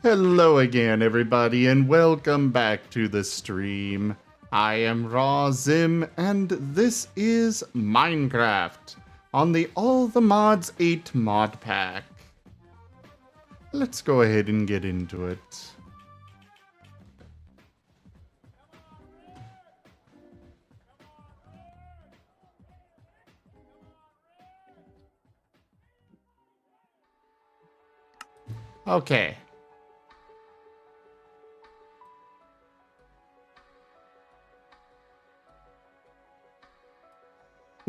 Hello again, everybody, and welcome back to the stream. I am Raw Zim, and this is Minecraft on the All the Mods 8 mod pack. Let's go ahead and get into it. Okay.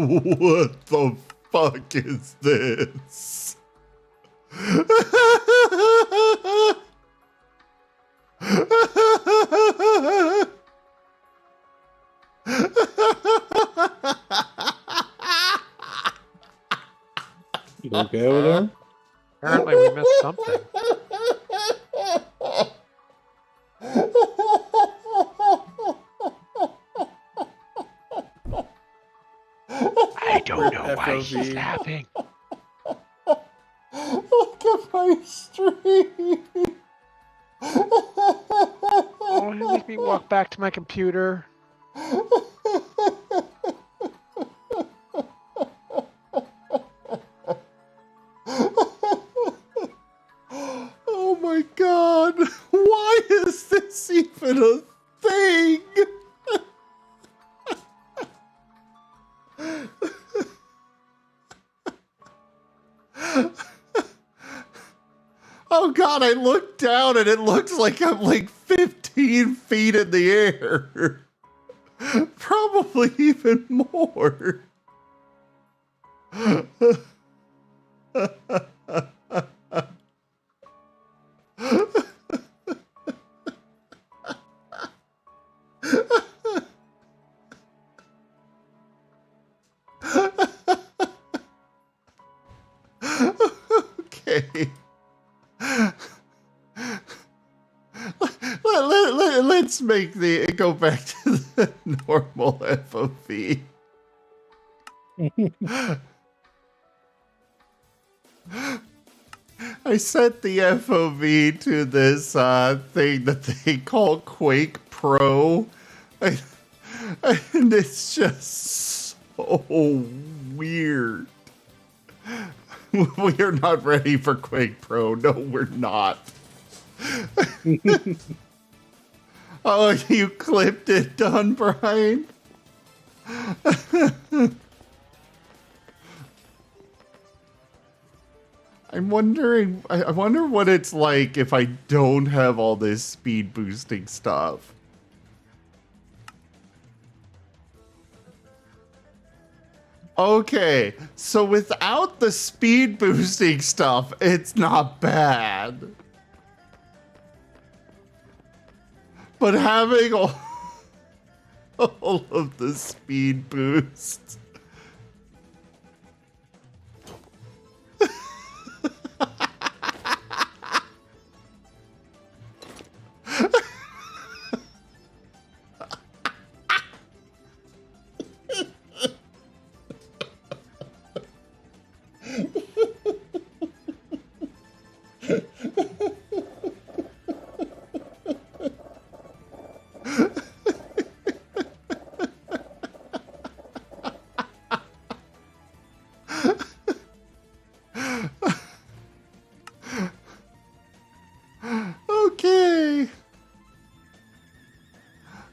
What the fuck is this? You okay over there? Apparently we missed something. I don't know why he's laughing. Look at my stream. Oh, he made me walk back to my computer. Oh my god. Why is this even a thing? Oh god, I looked down and it looks like I'm like 15 feet in the air. Probably even more. Okay. Let's make go back to the normal FOV. I set the FOV to this thing that they call Quake Pro, and it's just so weird. We are not ready for Quake Pro. No, we're not. Oh, you clipped it, done, Brian? I'm wondering, I wonder what it's like if I don't have all this speed boosting stuff. Okay, so without the speed boosting stuff, it's not bad. But having all of the speed boosts. Okay.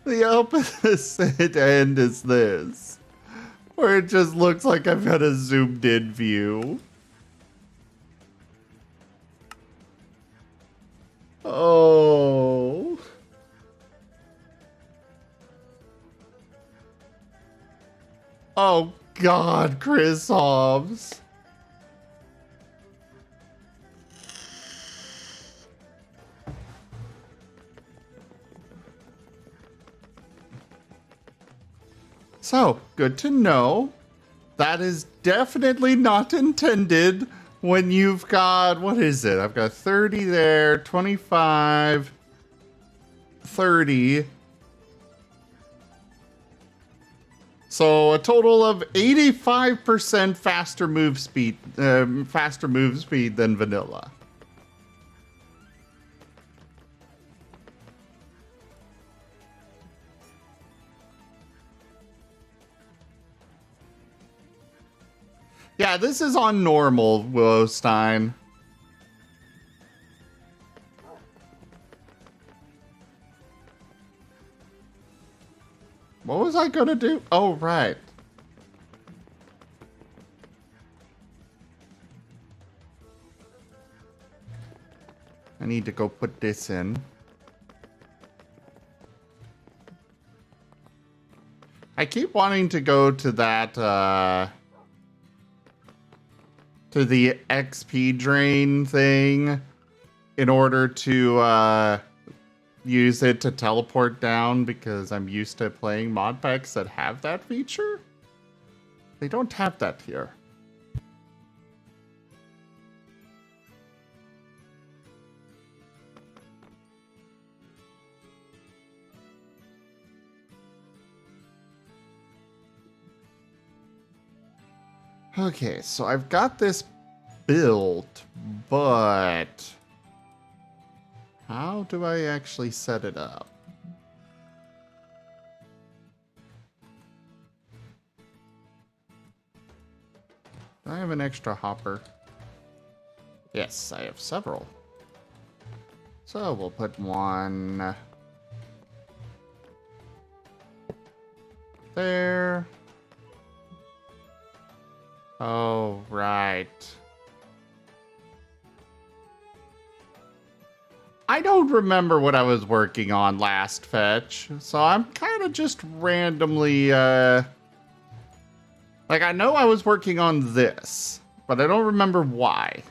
The opposite end is this, where it just looks like I've got a zoomed in view. Oh. Oh God, Chris Hobbs. So, good to know. That is definitely not intended when you've got, what is it? I've got 30 there, 25, 30. So a total of 85% faster move speed than vanilla. Yeah, this is on normal, Willowstein. What was I gonna do? Oh, right. I need to go put this in. I keep wanting to go to that, to the XP drain thing in order to, use it to teleport down because I'm used to playing mod packs that have that feature. They don't have that here. Okay, so I've got this built, but how do I actually set it up? Do I have an extra hopper? Yes, I have several. So we'll put one there. Oh, right. I don't remember what I was working on last fetch, so I'm kind of just randomly, like, I know I was working on this, but I don't remember why.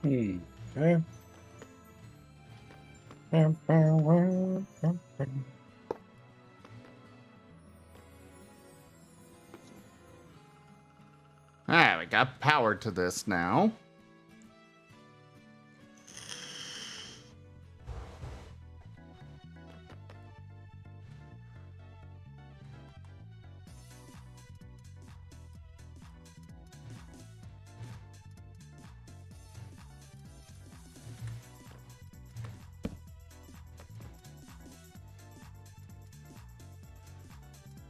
Okay. Alright, we got power to this now.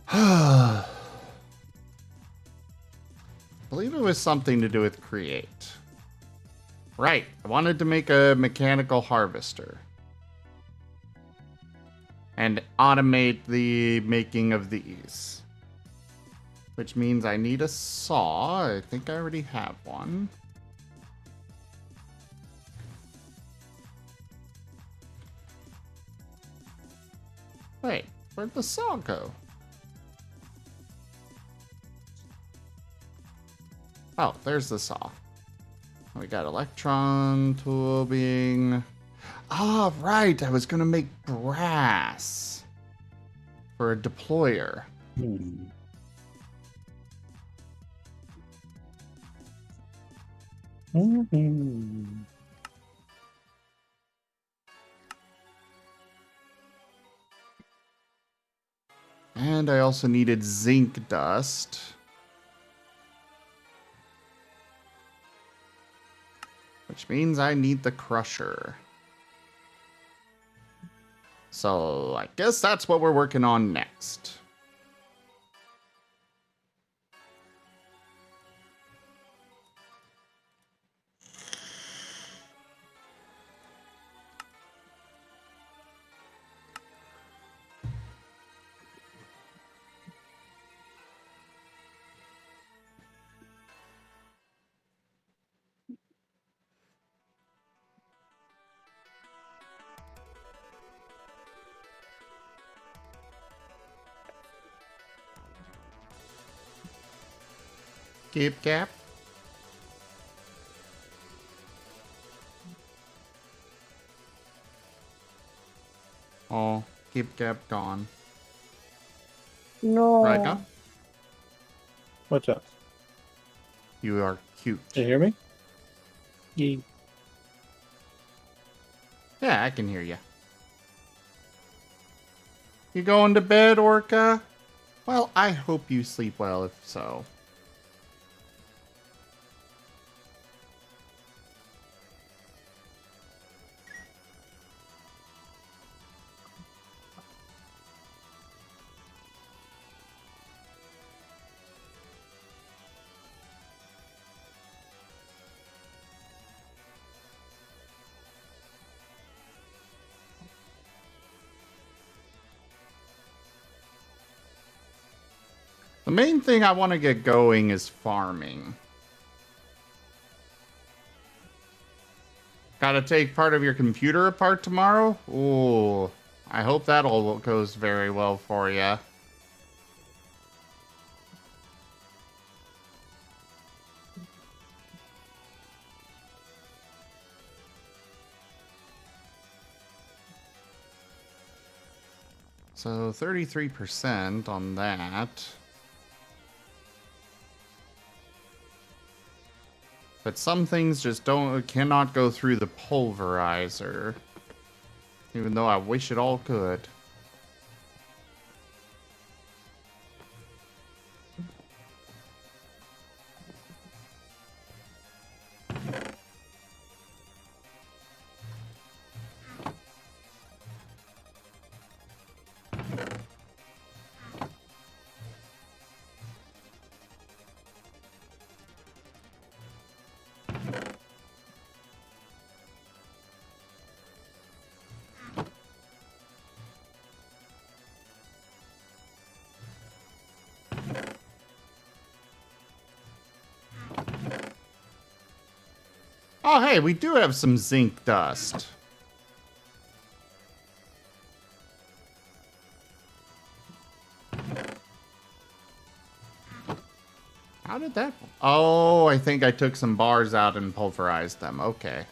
I believe it was something to do with create. Right, I wanted to make a mechanical harvester. And automate the making of these. Which means I need a saw. I think I already have one. Wait, where'd the saw go? Oh, there's the saw. We got electron tubing. Ah, right. I was going to make brass for a deployer. And I also needed zinc dust. Which means I need the crusher. So I guess that's what we're working on next. Keep cap. Oh, keep cap gone. No. Right now? What's up? You are cute. Can you hear me? Yee. Yeah, I can hear you. You going to bed, Orca? Well, I hope you sleep well if so. The main thing I want to get going is farming. Gotta take part of your computer apart tomorrow? Ooh, I hope that all goes very well for you. So 33% on that. But some things just cannot go through the pulverizer. Even though I wish it all could. Oh, hey, we do have some zinc dust. How did that... Oh, I think I took some bars out and pulverized them. Okay.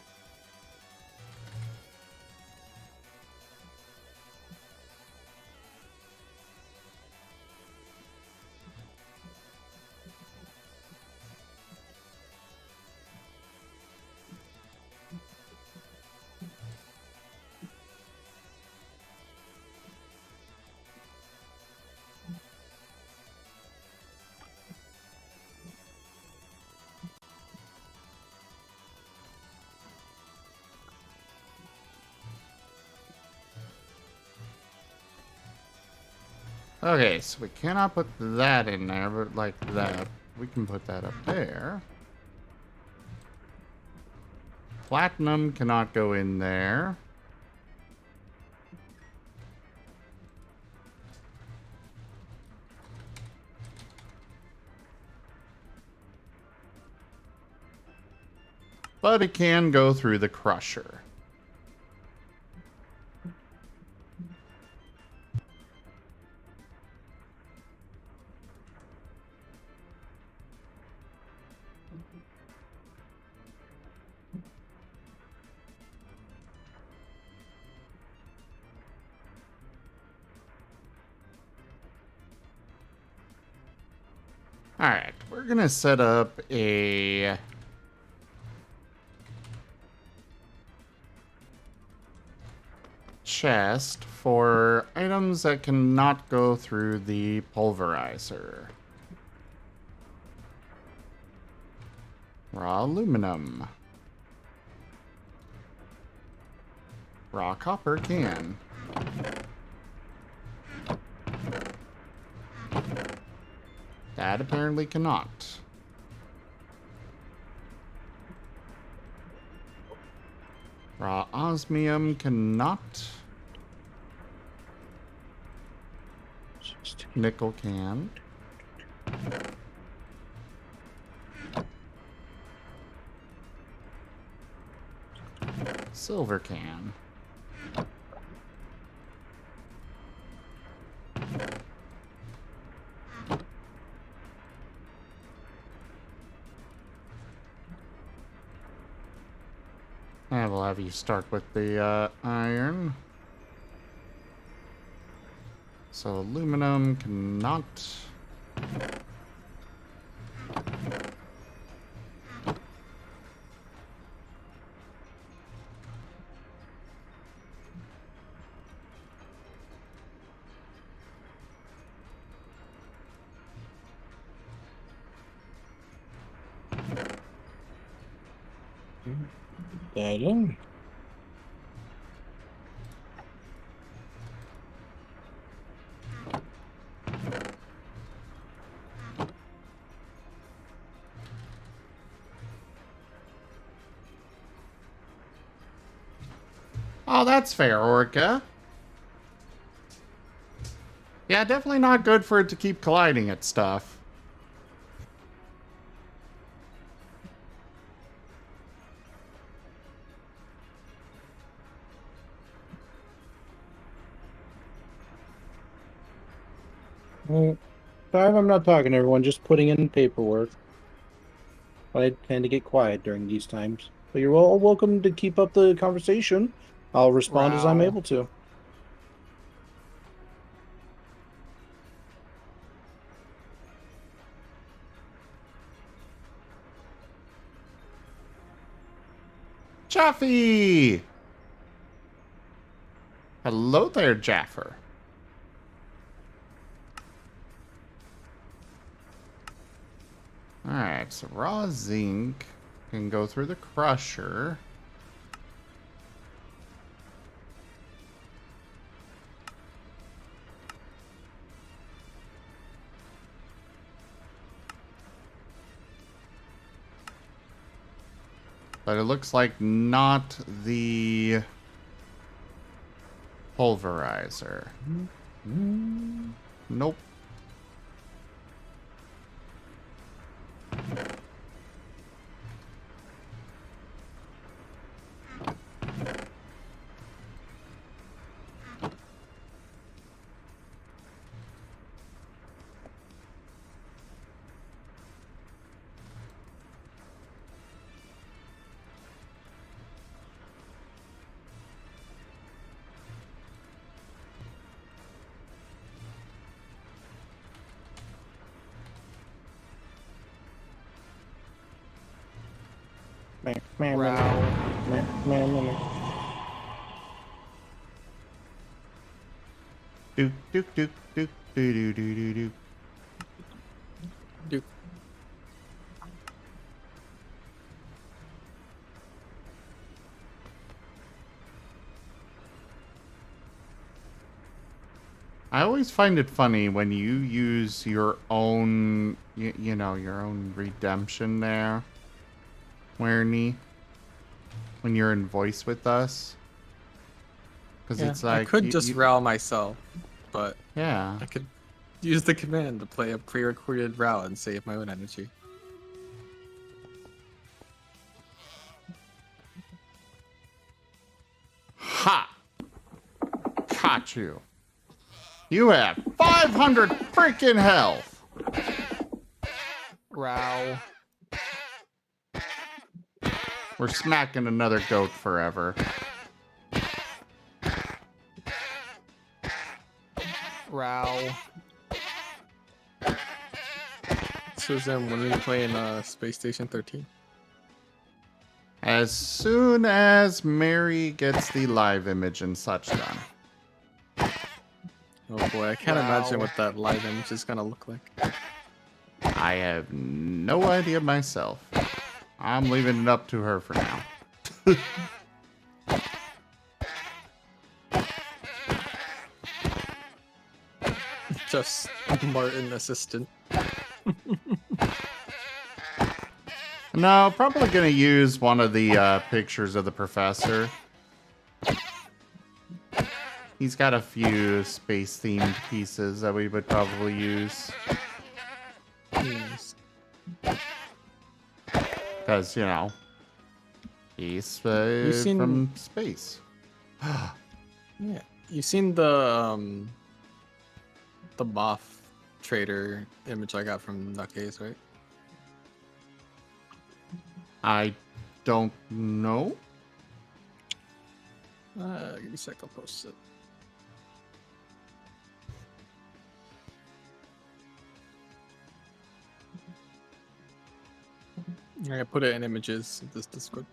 Okay, so we cannot put that in there, but like that. We can put that up there. Platinum cannot go in there. But it can go through the crusher. Alright, we're gonna set up a... chest for items that cannot go through the pulverizer. Raw aluminum. Raw copper can. That apparently cannot. Raw osmium cannot. Nickel can. Silver can. And we'll have you start with the iron. So aluminum cannot. Dang. Oh, that's fair, Orca. Yeah, definitely not good for it to keep colliding at stuff. Well, sorry I'm not talking to everyone, just putting in paperwork. I tend to get quiet during these times. But you're all welcome to keep up the conversation. I'll respond as I'm Row. able to. Chaffee! Hello there, Jaffer. Alright, so raw zinc can go through the crusher. But it looks like not the pulverizer. Nope. Dook, dook, dook, dook, doo, doo, doo, doo, doo. Duke. I always find it funny when you use your own, you know, your own redemption there, Werny, when you're in voice with us. Because Yeah, it's like, I could just row myself, but yeah. I could use the command to play a pre-recorded row and save my own energy. Ha! Caught you. You have 500 freaking health. Row. We're smacking another goat forever. Row. So then when are you playing Space Station 13? As soon as Mary gets the live image and such done. Oh boy, I can't imagine Wow. what that live image is gonna look like. I have no idea myself. I'm leaving it up to her for now. Just Marten assistant. No, probably gonna use one of the pictures of the professor. He's got a few space-themed pieces that we would probably use. Nice. Because, you know, he's seen- from space. Yeah. You've seen the moth trader image I got from Nutcase, right? I don't know. Give me a sec, I'll post it. I put it in images in this Discord.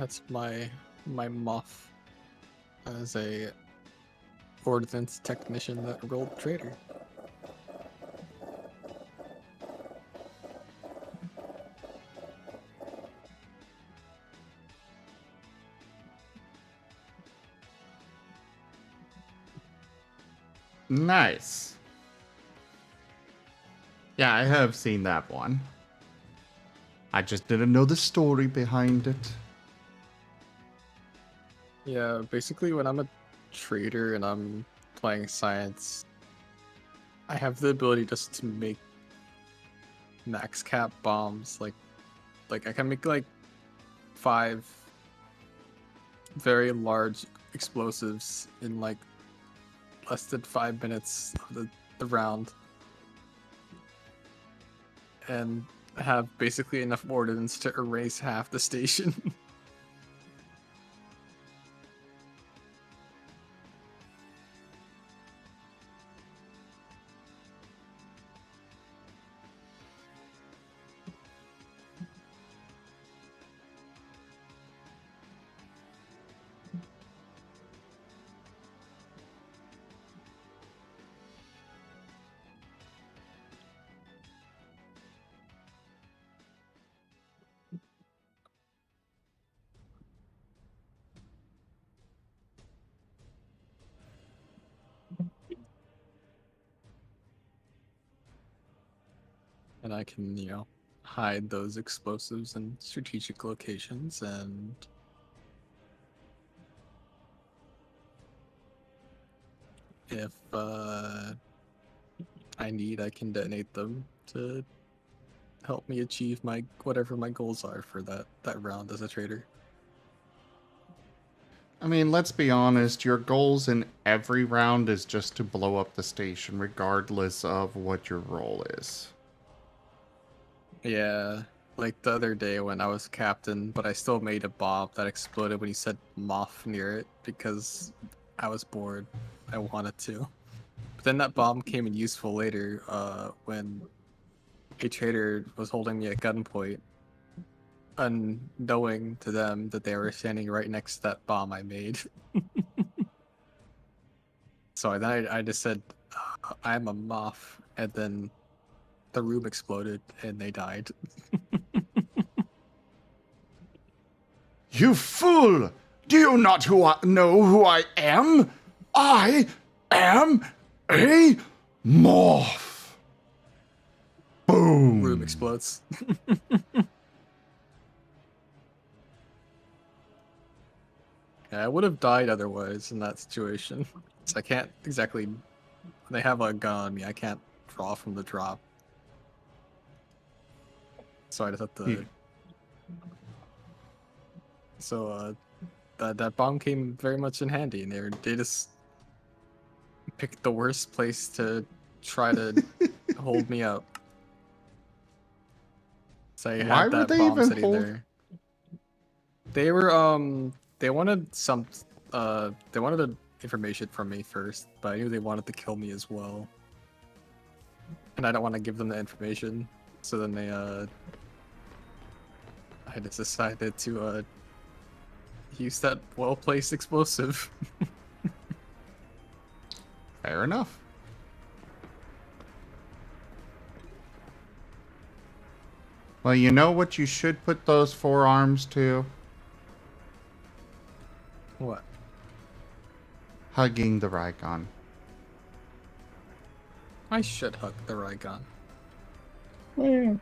that's my muff as a ordnance technician that rolled trader. Nice. Yeah, I have seen that one. I just didn't know the story behind it. Yeah, basically when I'm a trader and I'm playing science, I have the ability just to make max cap bombs. Like I can make like 5 very large explosives in like less than 5 minutes of the round. And have basically enough ordnance to erase half the station. And I can, you know, hide those explosives in strategic locations, and if I need, I can detonate them to help me achieve my whatever my goals are for that round as a trader. I mean, let's be honest, your goals in every round is just to blow up the station, regardless of what your role is. Yeah, like the other day when I was captain, but I still made a bomb that exploded when you said moth near it because I was bored. I wanted to. But then that bomb came in useful later when a trader was holding me at gunpoint, unknowing to them that they were standing right next to that bomb I made. So then I just said, I'm a moth, and then the room exploded and they died. You fool! Do you not know who I am? I am a moth! Boom! Room explodes. Yeah, I would have died otherwise in that situation. So I can't exactly... When they have a gun on me, I can't draw from the drop. So I just have to... So that bomb came very much in handy, and they just picked the worst place to try to hold me up. So I Why had were that they bomb even sitting there. They were they wanted they wanted information from me first, but I knew they wanted to kill me as well. And I don't want to give them the information. So then they I just decided to use that well-placed explosive. Fair enough. Well, you know what you should put those forearms to? What? Hugging the Rykon. I should hug the Rykon. Yeah.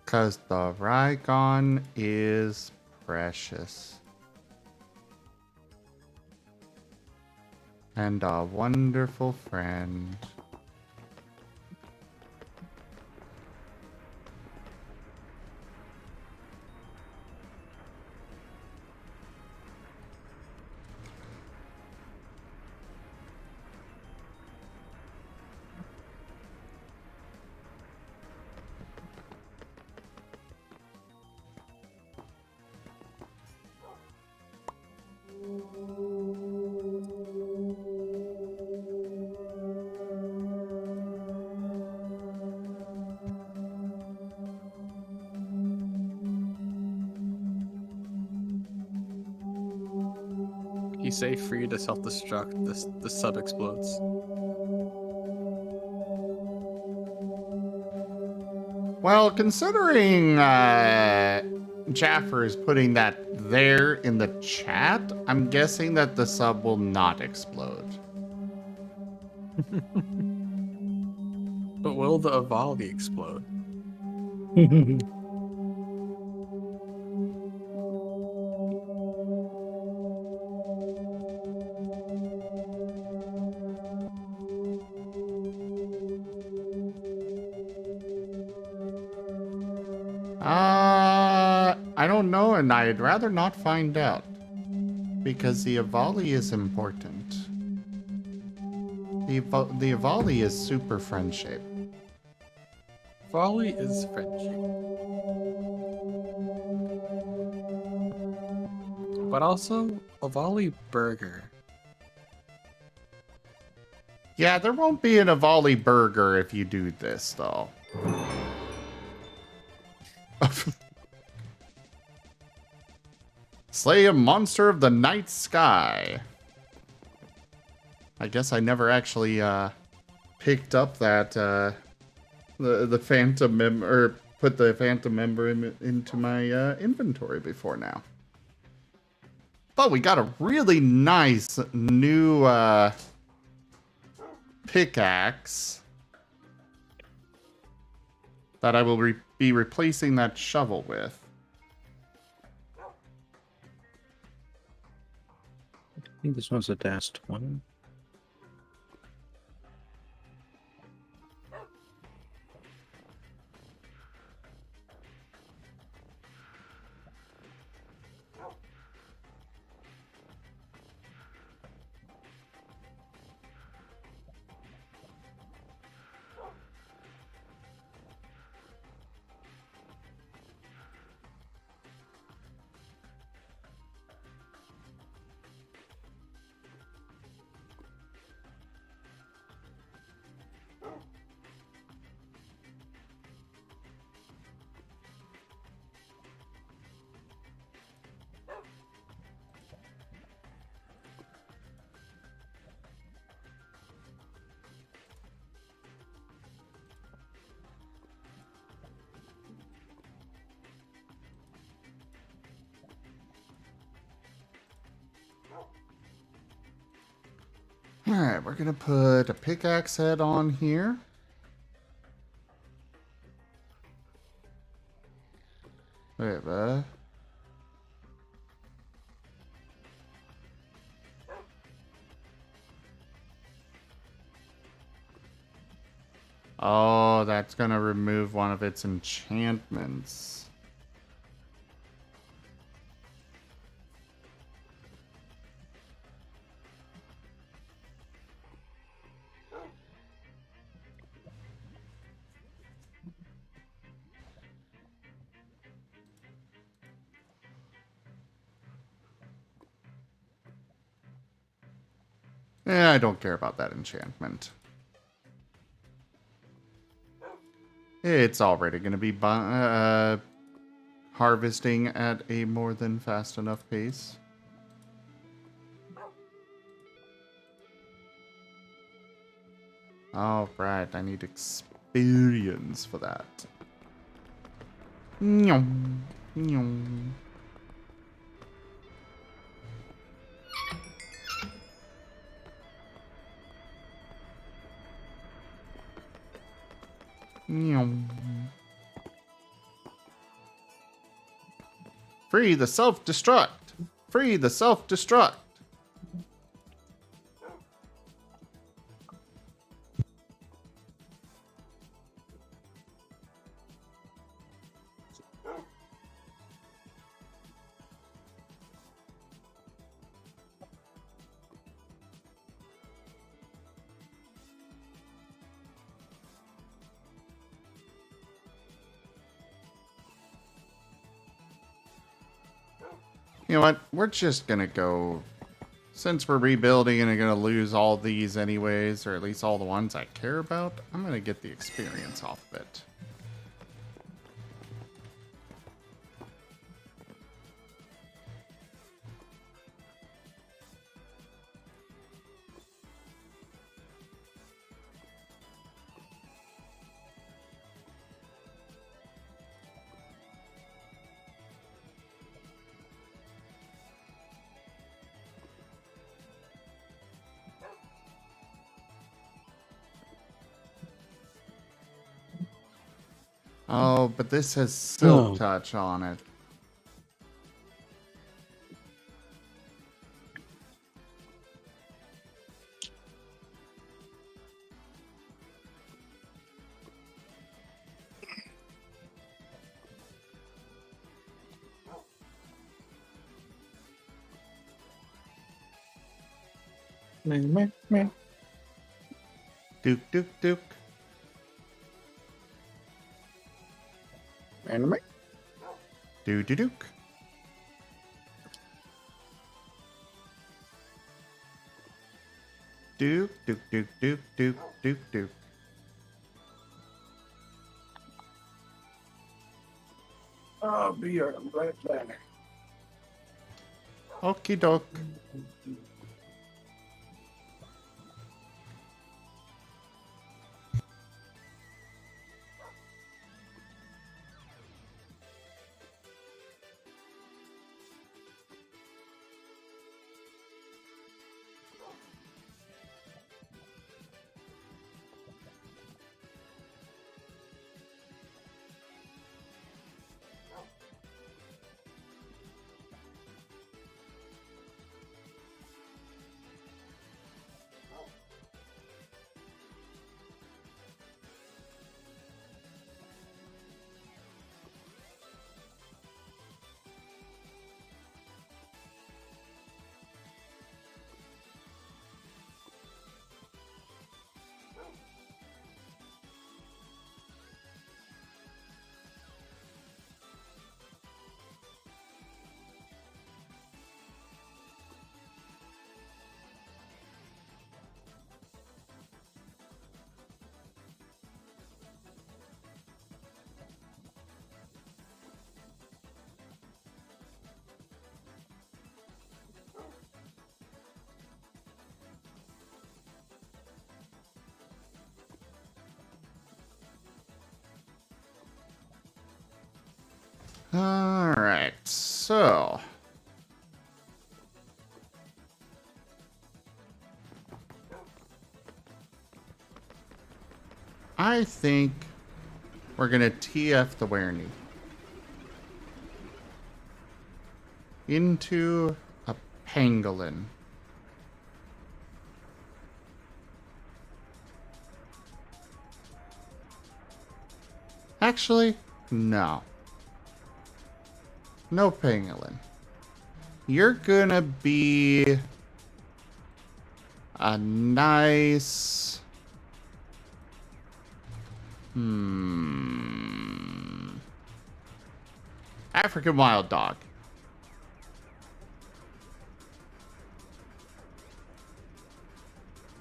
Because the Rykon is precious. And a wonderful friend. You say free to self-destruct, the sub explodes. Well, considering Jaffer is putting that there in the chat, I'm guessing that the sub will not explode. But will the Avali explode? I don't know, and I'd rather not find out. Because the Avali is important. The Avali is super friend-shaped. Avali is friendship. But also, Avali burger. Yeah, there won't be an Avali burger if you do this, though. Slay a monster of the night sky. I guess I never actually picked up that the phantom member, or put the phantom member into my inventory before now. But we got a really nice new pickaxe that I will be replacing that shovel with. I think this one's the last one. Alright, we're gonna put a pickaxe head on here. Whatever. Oh, that's gonna remove one of its enchantments. I don't care about that enchantment. It's already going to be harvesting at a more than fast enough pace. All right, I need experience for that. Nyum, nyum. Free the self-destruct! Free the self-destruct! You know what? We're just gonna go Since we're rebuilding and I'm going to lose all these anyways, or at least all the ones I care about, I'm going to get the experience off of it. Oh, but this has silk touch on it. Meh. Duke, duke, duke. Anime. Do do duke. Duke, duke, duke, duke, duke, duke, duke. Oh, beer. I'm glad that. Okie doke. Alright, so I think we're gonna TF the Werny into a pangolin. Actually, no. No pangolin. You're gonna be a nice... African wild dog.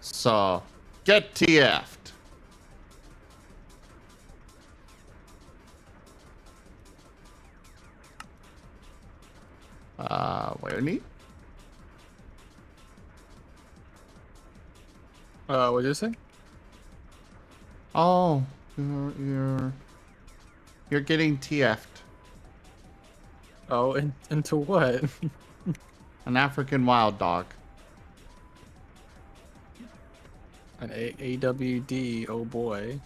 So, get TF'd. Where need? What did you say? Oh, you're getting TF'd. Oh, into what? An African wild dog. An AWD, oh boy.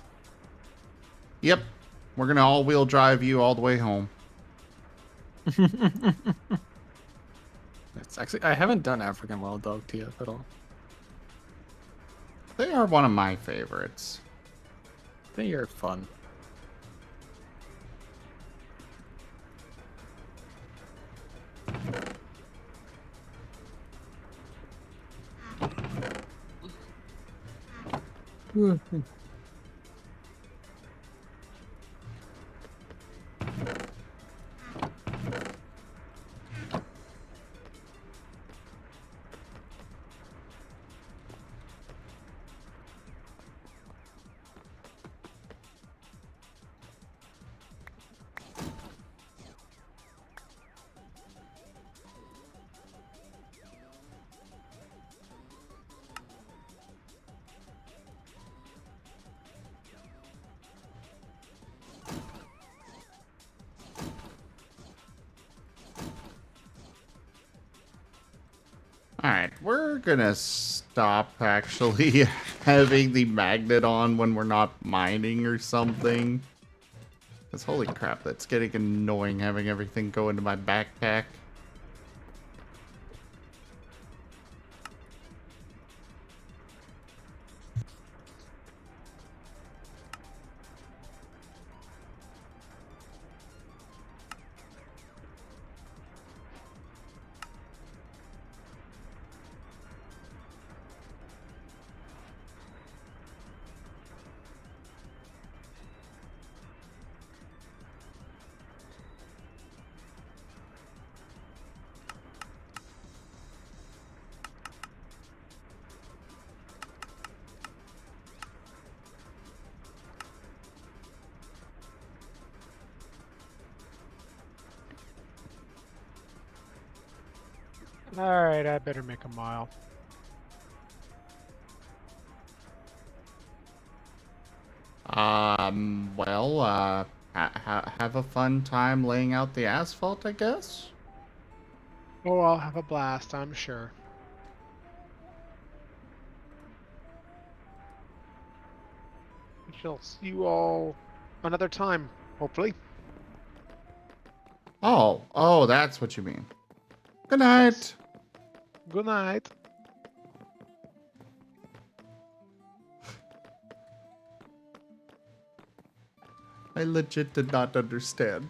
Yep. We're gonna all-wheel drive you all the way home. It's actually, I haven't done African Wild Dog TF at all. They are one of my favorites. They are fun. Alright, we're gonna stop actually having the magnet on when we're not mining or something. Because holy crap, that's getting annoying having everything go into my backpack. Alright, I better make a mile. Well, have a fun time laying out the asphalt, I guess? Oh, I'll have a blast, I'm sure. We shall see you all another time, hopefully. Oh, that's what you mean. Good night. Yes. Good night. I legit did not understand.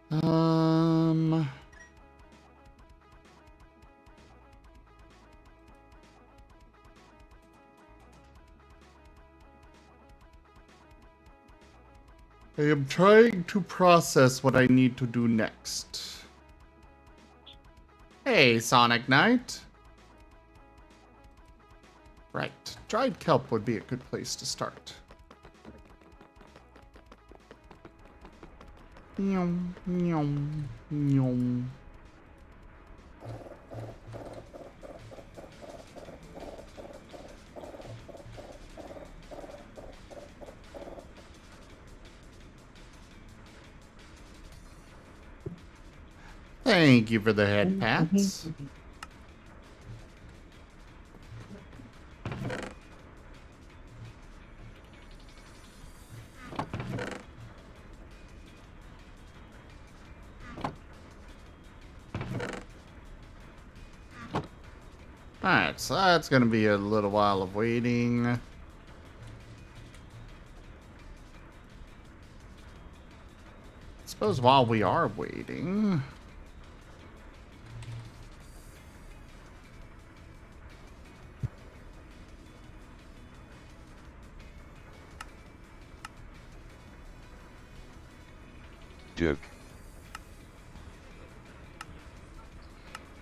Um... I am trying to process what I need to do next. Hey, Sonic Knight. Right, dried kelp would be a good place to start. Nyom, nyom, nyom. Thank you for the head pats. Alright, so that's gonna be a little while of waiting. Suppose while we are waiting... Duke.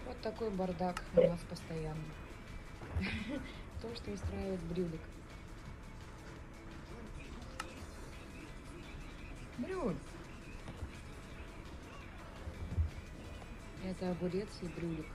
Вот такой бардак у нас постоянно. То, что устраивает Брюлик. Брюль. Это огурец и Брюлик.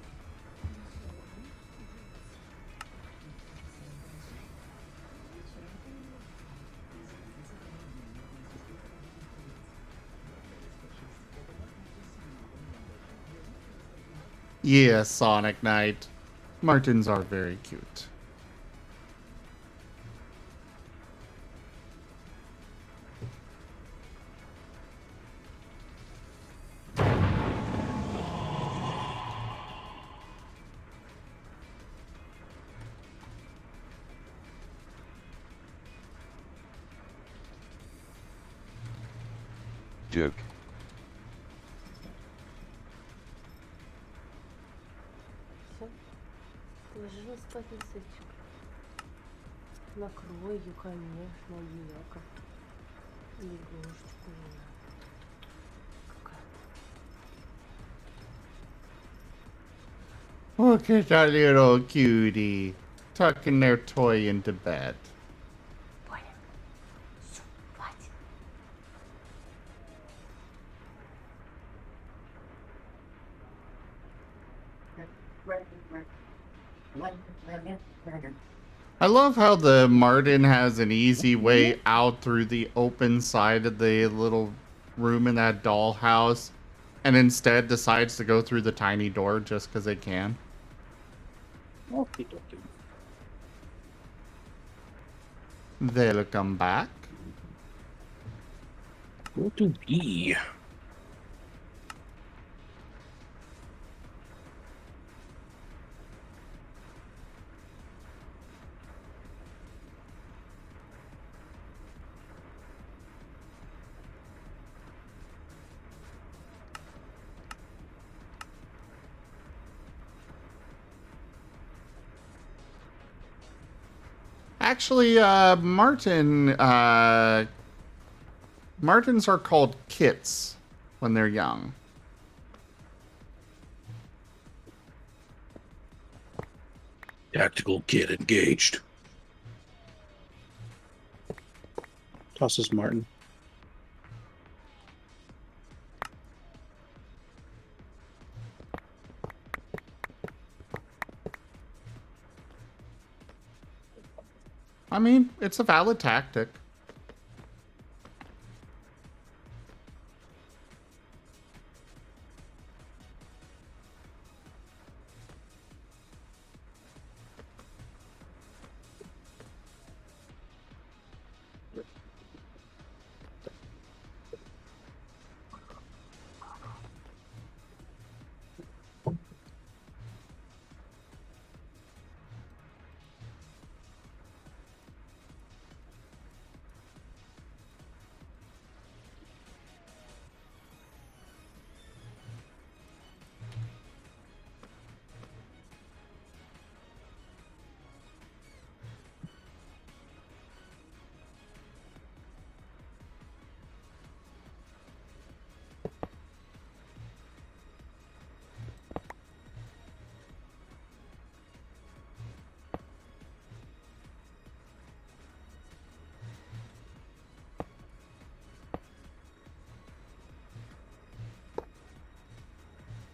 Yes, Sonic Knight. Martens are very cute. Joke. Все. Ложись спать, лисичек. Накрою, конечно, века. Лягушечку. Какая. Look at that little cutie tucking their toy into bed. Понял. Все, хватит. I love how the Marten has an easy way out through the open side of the little room in that dollhouse, and instead decides to go through the tiny door just because it can. Okay, okay. Welcome back. Go to B. Actually, Martens are called kits when they're young. Tactical kid engaged. Tosses Martin. I mean, it's a valid tactic.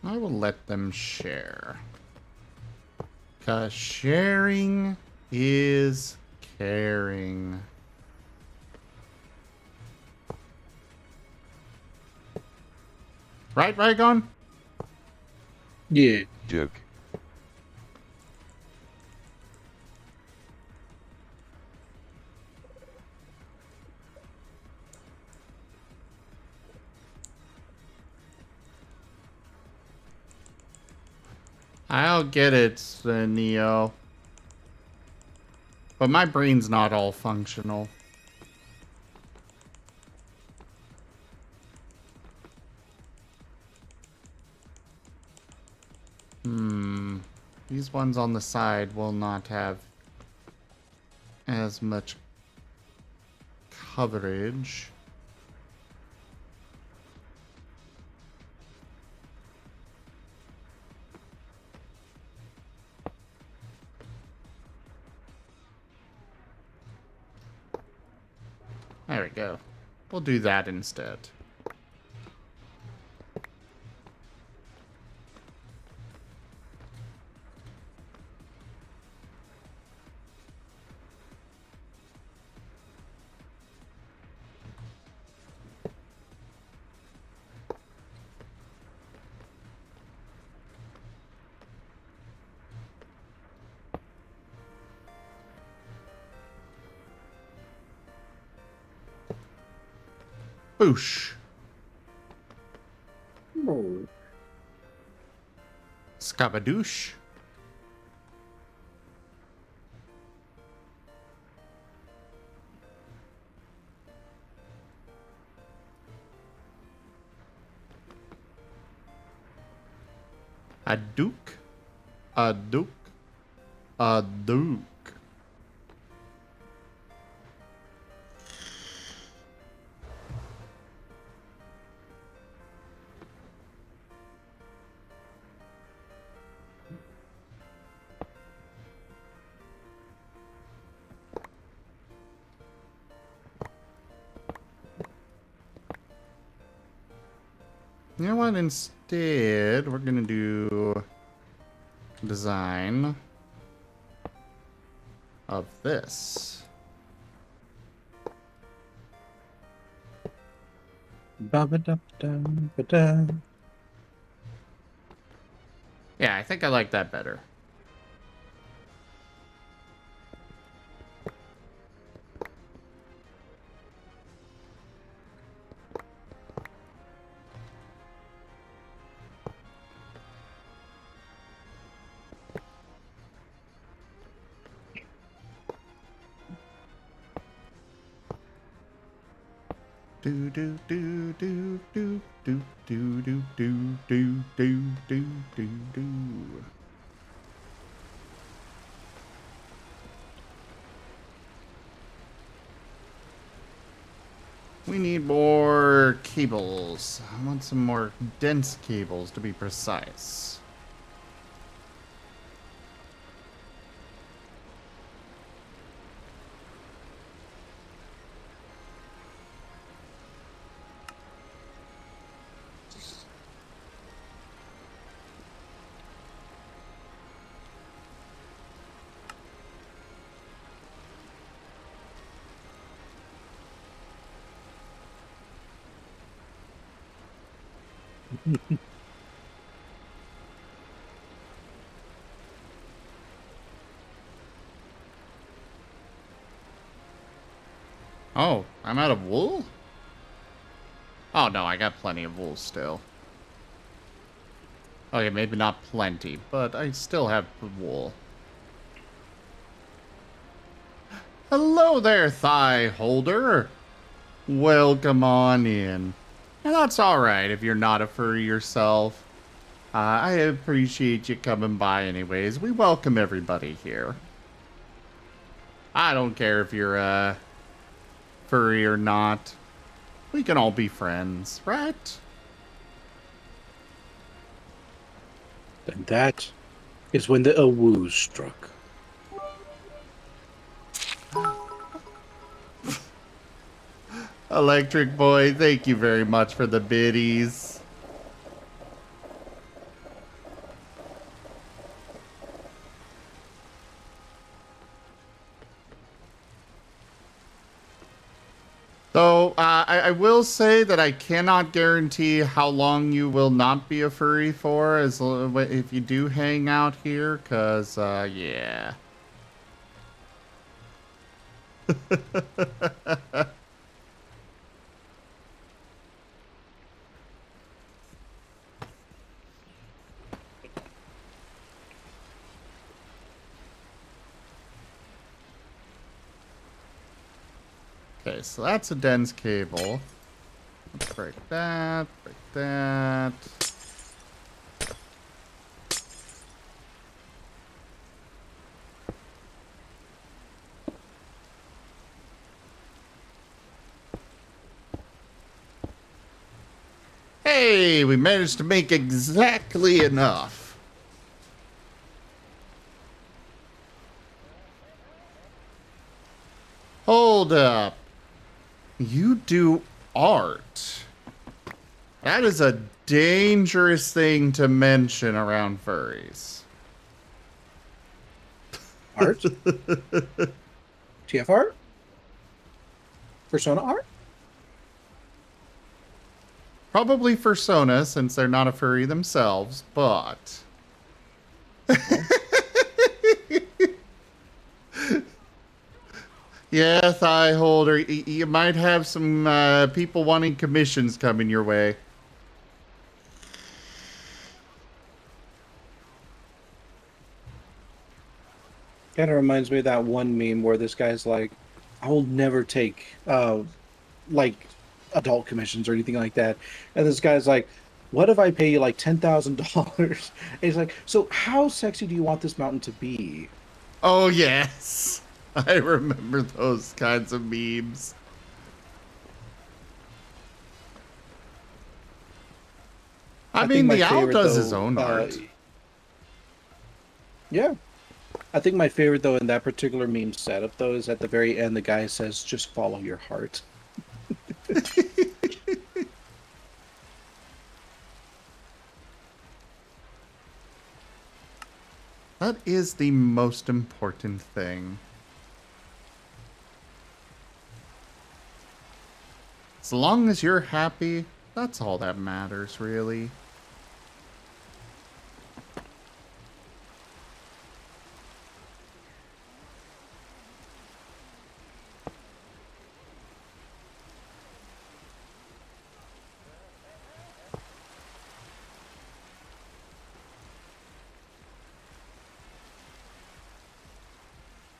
I will let them share. 'Cause sharing is caring. Right, Rygon? Yeah. Joke. I'll get it, Neo. But my brain's not all functional. These ones on the side will not have as much coverage. There we go. We'll do that instead. Boosh. Oh. Scabadoosh. A duke. A duke. A duke. You know what? Instead, we're gonna do design of this. Ba-ba-da-ba-da-ba-da. Yeah, I think I like that better. Do do do do do do do do do do do do do do. We need more cables. I want some more dense cables to be precise. Oh, I'm out of wool? Oh no, I got plenty of wool still. Okay, maybe not plenty, but I still have wool. Hello there, thigh holder. Welcome on in. And that's alright if you're not a furry yourself. I appreciate you coming by anyways. We welcome everybody here. I don't care if you're furry or not. We can all be friends, right? And that is when the awoo struck. Electric Boy, thank you very much for the biddies. So, I will say that I cannot guarantee how long you will not be a furry for, if you do hang out here, because, yeah. Okay, so that's a dense cable. Let's break that, break that. Hey, we managed to make exactly enough. Hold up. You do art. That is a dangerous thing to mention around furries. Art? TF art? Persona art? Probably Fursona, since they're not a furry themselves, but... Yeah, thigh holder, you might have some people wanting commissions coming your way. Kind of reminds me of that one meme where this guy's like, I will never take like adult commissions or anything like that. And this guy's like, what if I pay you like $10,000? He's like, so how sexy do you want this mountain to be? Oh, yes. I remember those kinds of memes. I think mean, my the owl favorite does his though, own art. yeah. I think my favorite though in that particular meme setup though is at the very end the guy says, "Just follow your heart." That is the most important thing. As long as you're happy, that's all that matters, really.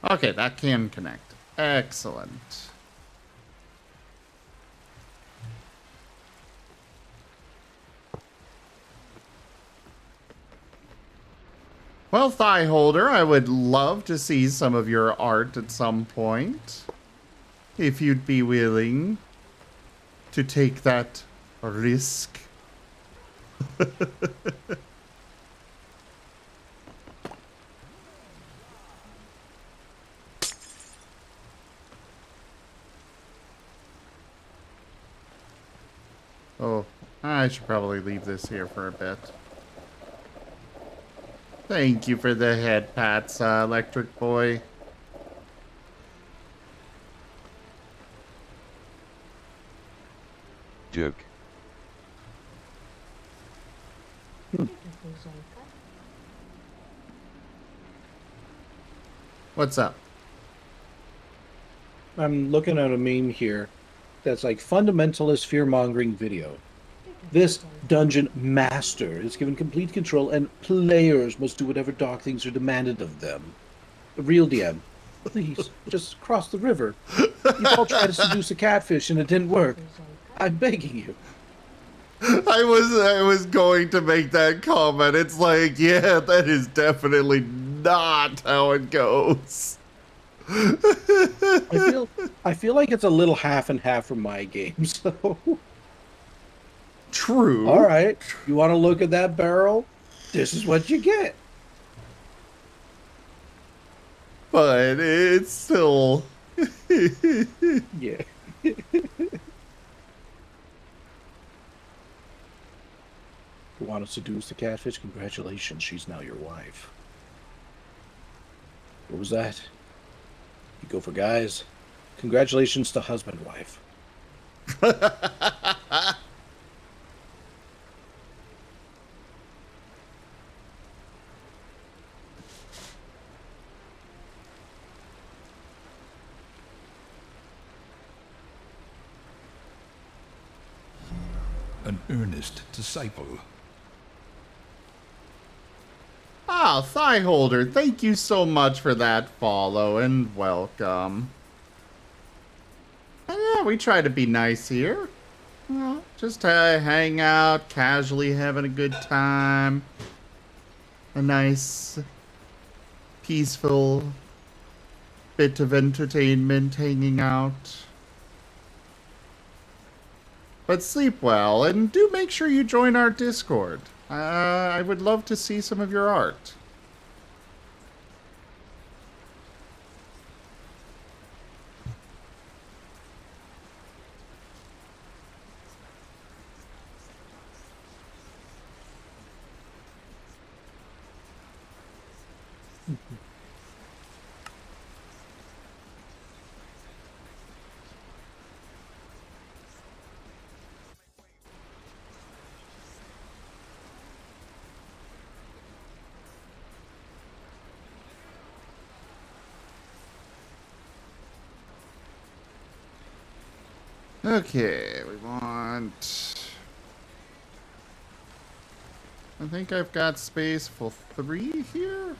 Okay, that can connect. Excellent. Well, Thigh Holder, I would love to see some of your art at some point. If you'd be willing to take that risk. Oh, I should probably leave this here for a bit. Thank you for the head pats, Electric Boy. Joke. What's up? I'm looking at a meme here that's like fundamentalist fear-mongering video. This dungeon master is given complete control, and players must do whatever dark things are demanded of them. A real DM, please, just cross the river. You've all tried to seduce a catfish and it didn't work. I'm begging you. I was going to make that comment. It's like, yeah, that is definitely not how it goes. I feel like it's a little half and half from my game, so True. all right. You want to look at that barrel? This is what you get. But it's still Yeah. You want to seduce the catfish? Congratulations, she's now your wife. What was that? You go for guys? Congratulations to husband wife. An earnest disciple. Ah, Thigh Holder, thank you so much for that follow and welcome. And yeah, we try to be nice here. Well, just hang out, casually having a good time. A nice, peaceful bit of entertainment hanging out. But sleep well, and do make sure you join our Discord. I would love to see some of your art. Okay, we want... I think I've got space for 3 here?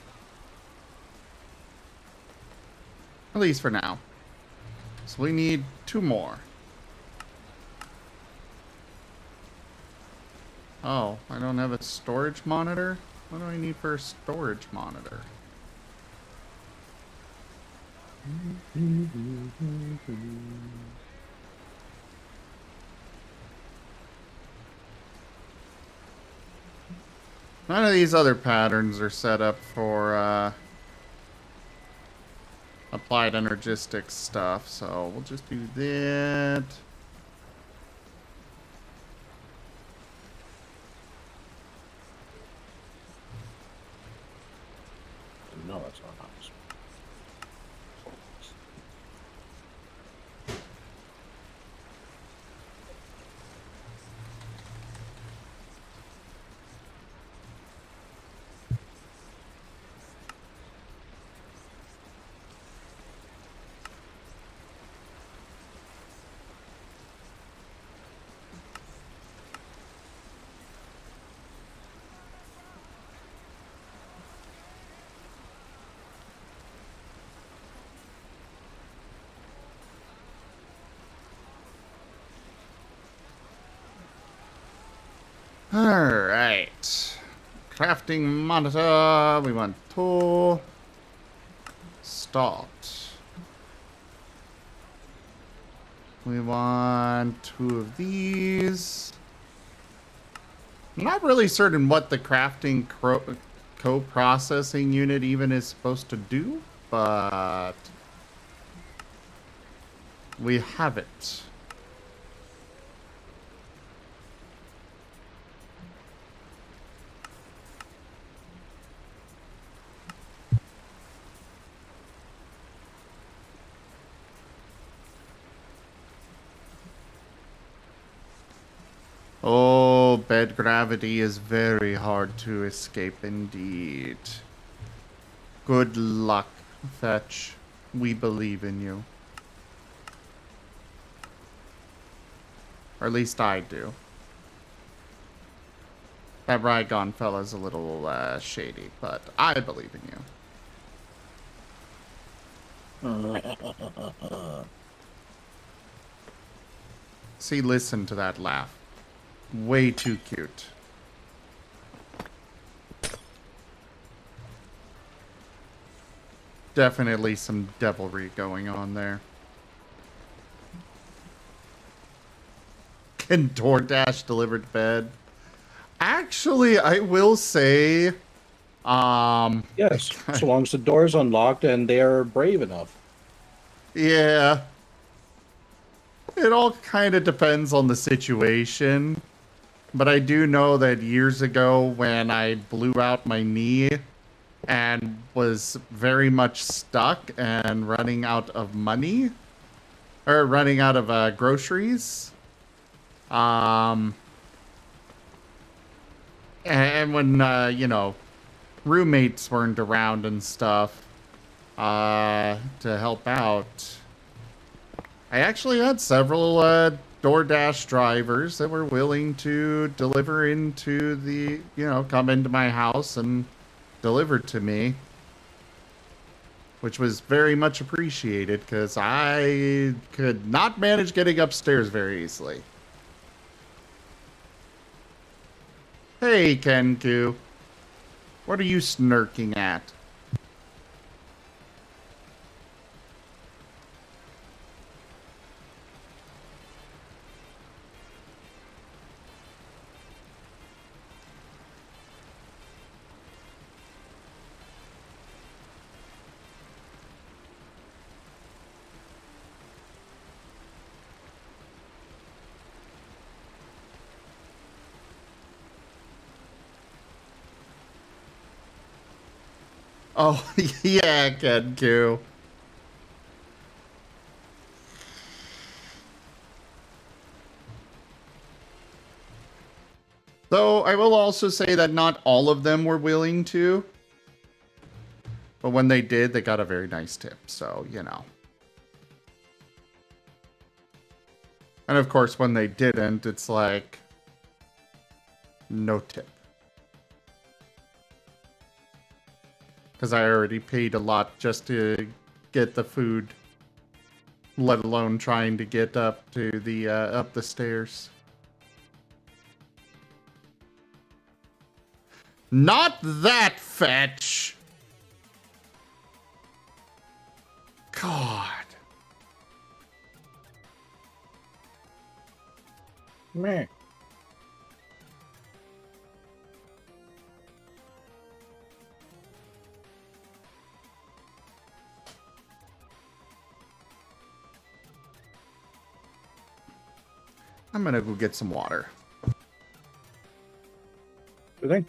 At least for now. So we need 2 more. Oh, I don't have a storage monitor? What do I need for a storage monitor? None of these other patterns are set up for applied energistics stuff, so we'll just do that. No, that's not nice. Alright. Crafting monitor. We want tool. Start. We want 2 of these. I'm not really certain what the crafting co-processing unit even is supposed to do, but we have it. Oh, bed gravity is very hard to escape indeed. Good luck, Fetch. We believe in you. Or at least I do. That Rygon fella's a little shady, but I believe in you. See, listen to that laugh. Way too cute. Definitely some devilry going on there. Can DoorDash deliver to bed? Actually, I will say, Yes, so long as the door's unlocked and they're brave enough. yeah. It all kind of depends on the situation. But I do know that years ago when I blew out my knee and was very much stuck and running out of money, or running out of groceries, and when, you know, roommates weren't around and stuff to help out, I actually had several DoorDash drivers that were willing to deliver into the, you know, come into my house and deliver to me, which was very much appreciated because I could not manage getting upstairs very easily. Hey, Kenku. What are you snirking at? Oh, yeah, Kenku. Though I will also say that not all of them were willing to. But when they did, they got a very nice tip. So, you know. And of course, when they didn't, it's like, no tip. Because I already paid a lot just to get the food, let alone trying to get up to the up the stairs. Not that fetch! God. Meh. I'm gonna go get some water. Good thing.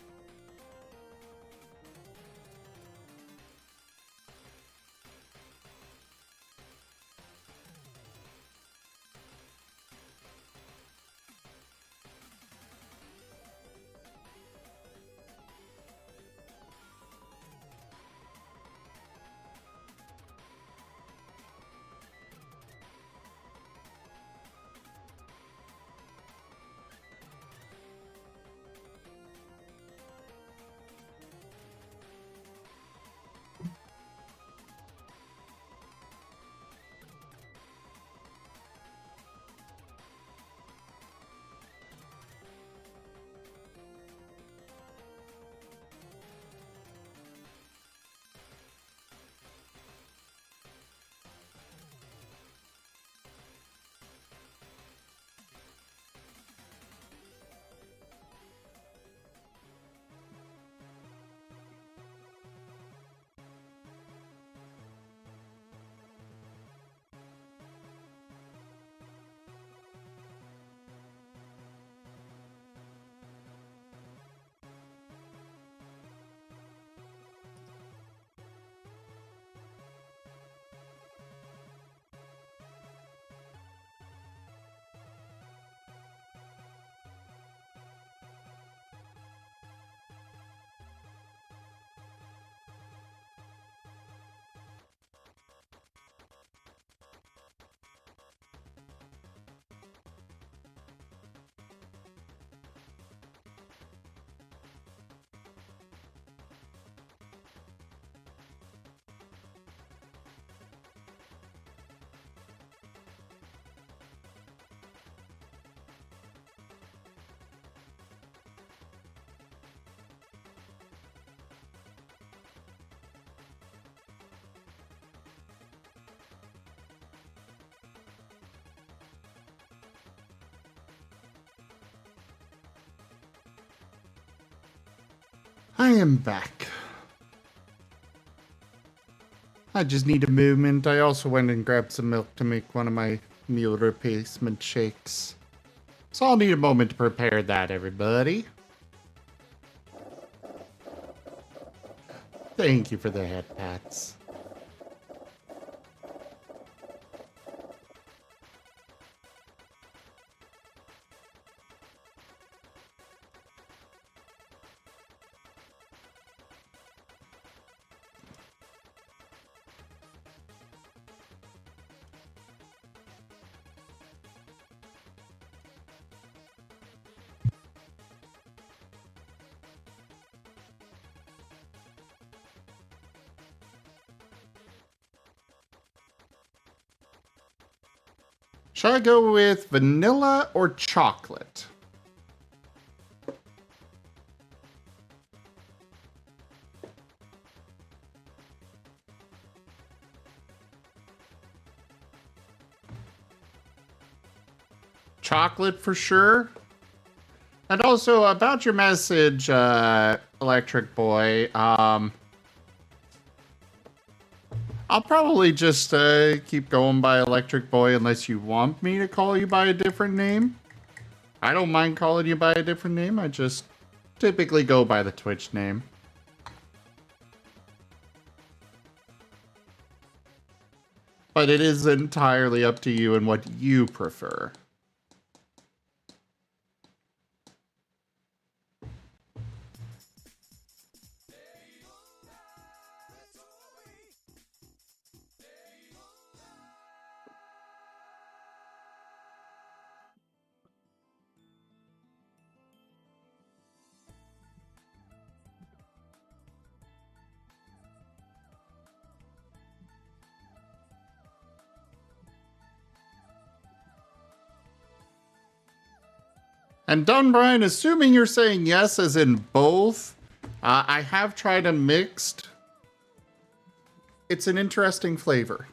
I am back. I just need a movement. I also went and grabbed some milk to make one of my meal replacement shakes. So I'll need a moment to prepare that, everybody. Thank you for the head pats. Should I go with vanilla or chocolate? Chocolate for sure. And also about your message, Electric Boy, I'll probably just keep going by Electric Boy unless you want me to call you by a different name. I don't mind calling you by a different name. I just typically go by the Twitch name. But it is entirely up to you and what you prefer. And Don Brian, assuming you're saying yes as in both, I have tried a mixed. It's an interesting flavor.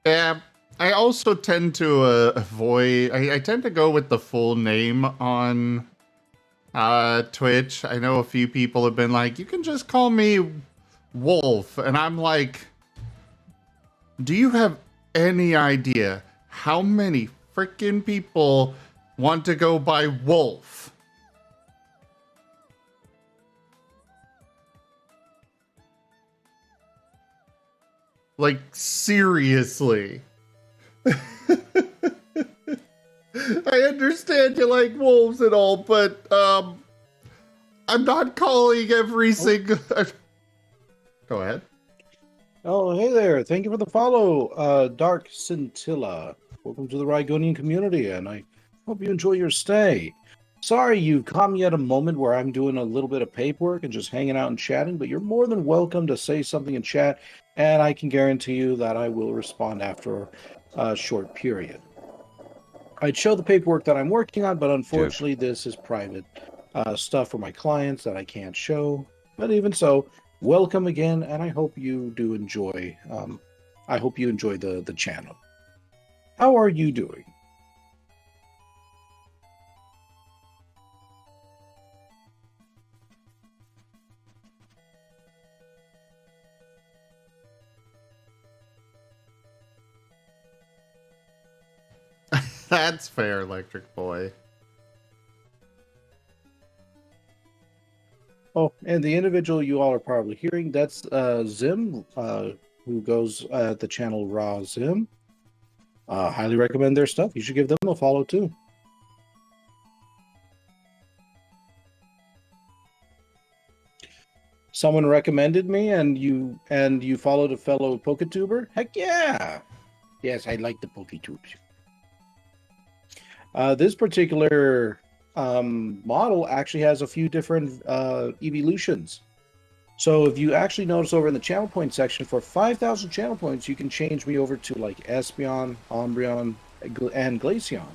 Yeah, I also tend to avoid. I tend to go with the full name on Twitch. I know a few people have been like, "You can just call me Wolf," and I'm like, "Do you have any idea how many freaking people want to go by Wolf?" Like, seriously. I understand you like wolves and all, but I'm not calling every single. Go ahead. Oh, hey there. Thank you for the follow, Dark Scintilla. Welcome to the Rygonian community, and I hope you enjoy your stay. Sorry you caught me at a moment where I'm doing a little bit of paperwork and just hanging out and chatting, but you're more than welcome to say something in chat, and I can guarantee you that I will respond after a short period. I'd show the paperwork that I'm working on, but unfortunately this is private stuff for my clients that I can't show. But even so, welcome again, and I hope you do enjoy. I hope you enjoy the channel. How are you doing? That's fair, Electric Boy. Oh, and the individual you all are probably hearing, that's Zim, who goes at the channel Raw Zim. Highly recommend their stuff. You should give them a follow too. Someone recommended me, and you followed a fellow PokeTuber? Heck yeah! Yes, I like the PokeTubes. This particular model actually has a few different evolutions. So if you actually notice over in the channel point section, for 5,000 channel points, you can change me over to like Espeon, Umbreon, and Glaceon.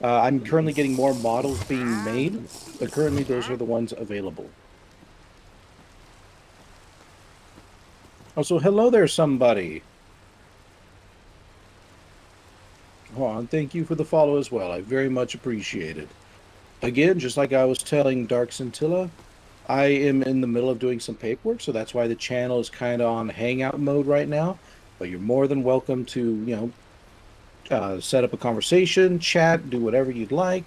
I'm currently getting more models being made, but currently those are the ones available. Also, hello there, somebody. Oh, and thank you for the follow as well. I very much appreciate it. Again, just like I was telling Dark Scintilla, I am in the middle of doing some paperwork, so that's why the channel is kind of on hangout mode right now. But you're more than welcome to, set up a conversation, chat, do whatever you'd like,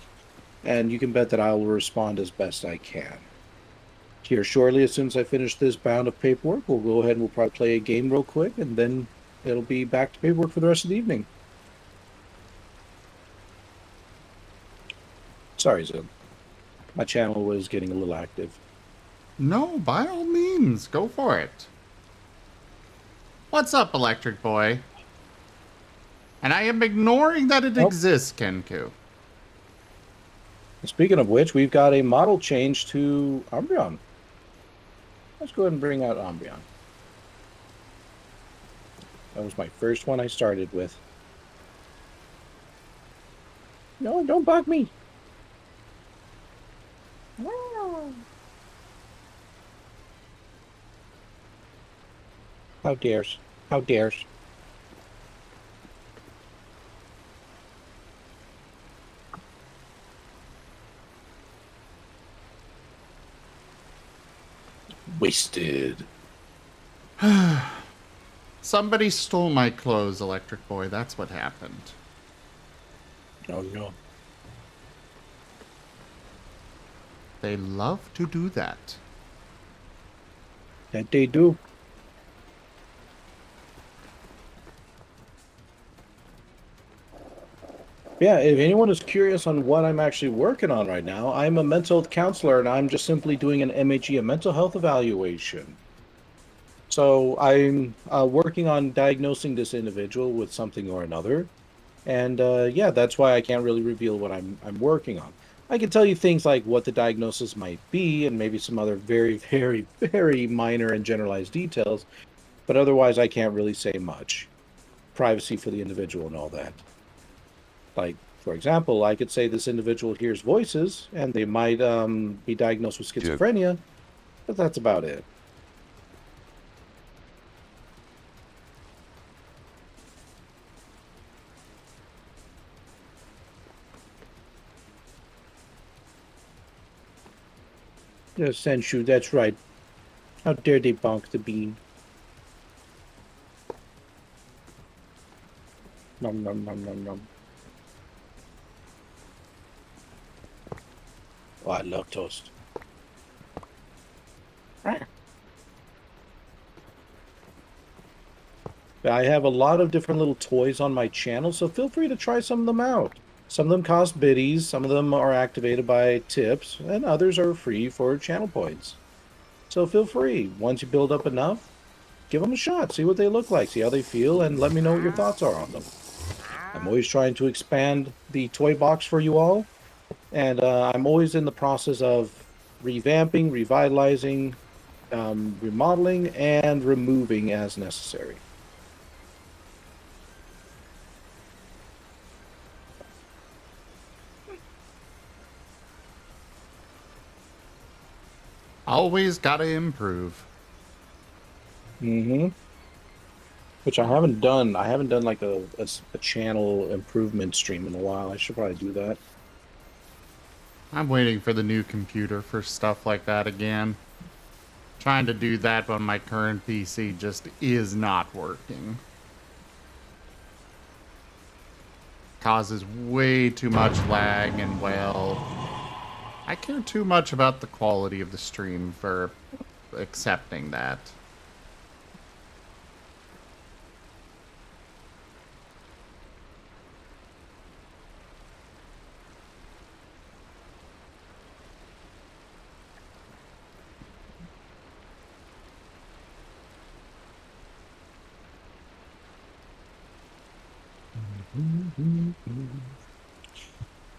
and you can bet that I will respond as best I can. Here shortly, as soon as I finish this bound of paperwork, we'll go ahead and we'll probably play a game real quick, and then it'll be back to paperwork for the rest of the evening. Sorry, Zoom. My channel was getting a little active. No, by all means, go for it. What's up, Electric Boy? And I am ignoring that it exists, Kenku. Speaking of which, we've got a model change to Umbreon. Let's go ahead and bring out Umbreon. That was my first one I started with. No, don't bug me. No. How dares? How dares? Wasted. Somebody stole my clothes, Electric Boy. That's what happened. Oh no. They love to do that. That they do. Yeah, if anyone is curious on what I'm actually working on right now, I'm a mental health counselor and I'm just simply doing an MHE, a mental health evaluation. So I'm working on diagnosing this individual with something or another. And yeah, that's why I can't really reveal what I'm working on. I can tell you things like what the diagnosis might be and maybe some other very, very, very minor and generalized details, but otherwise I can't really say much. Privacy for the individual and all that. Like, for example, I could say this individual hears voices and they might be diagnosed with schizophrenia, but that's about it. Yes, Senshu, that's right. How dare they bonk the bean? Nom nom nom nom nom. Oh, I love toast. Ah. I have a lot of different little toys on my channel, so feel free to try some of them out. Some of them cost biddies, some of them are activated by tips, and others are free for channel points. So feel free. Once you build up enough, give them a shot, see what they look like, see how they feel, and let me know what your thoughts are on them. I'm always trying to expand the toy box for you all, and I'm always in the process of revamping, revitalizing, remodeling, and removing as necessary. Always gotta improve. Mm-hmm. Which I haven't done. I haven't done like a channel improvement stream in a while. I should probably do that. I'm waiting for the new computer for stuff like that again. Trying to do that on my current PC just is not working. Causes way too much lag, and well, I care too much about the quality of the stream for accepting that.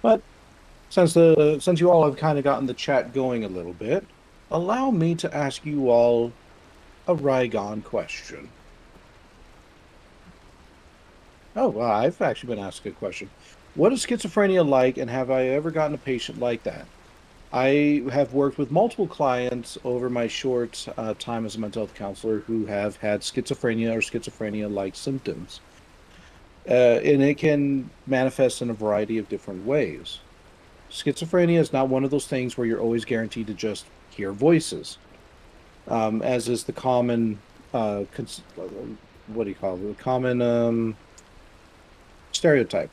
But since you all have kind of gotten the chat going a little bit, allow me to ask you all a Rygon question. Oh, well, I've actually been asked a question. What is schizophrenia like, and have I ever gotten a patient like that? I have worked with multiple clients over my short time as a mental health counselor who have had schizophrenia or schizophrenia-like symptoms. And it can manifest in a variety of different ways. Schizophrenia is not one of those things where you're always guaranteed to just hear voices, as is the common, what do you call it? The common stereotype.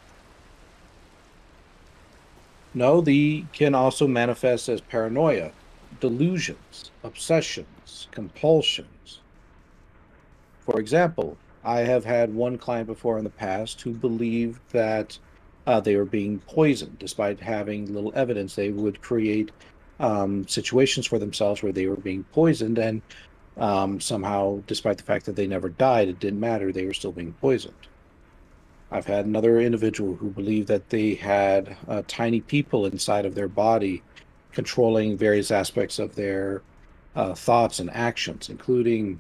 No, the can also manifest as paranoia, delusions, obsessions, compulsions. For example, I have had one client before in the past who believed that they were being poisoned. Despite having little evidence, they would create situations for themselves where they were being poisoned, and somehow, despite the fact that they never died, it didn't matter. They were still being poisoned. I've had another individual who believed that they had tiny people inside of their body controlling various aspects of their thoughts and actions, including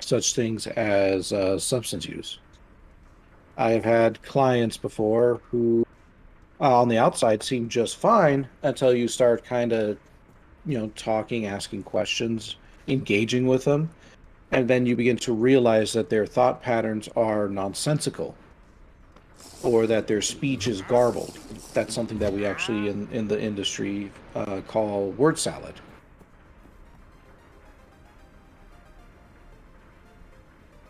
such things as substance use. I have had clients before who, on the outside, seem just fine until you start kind of, talking, asking questions, engaging with them, and then you begin to realize that their thought patterns are nonsensical or that their speech is garbled. That's something that we actually in the industry call word salad.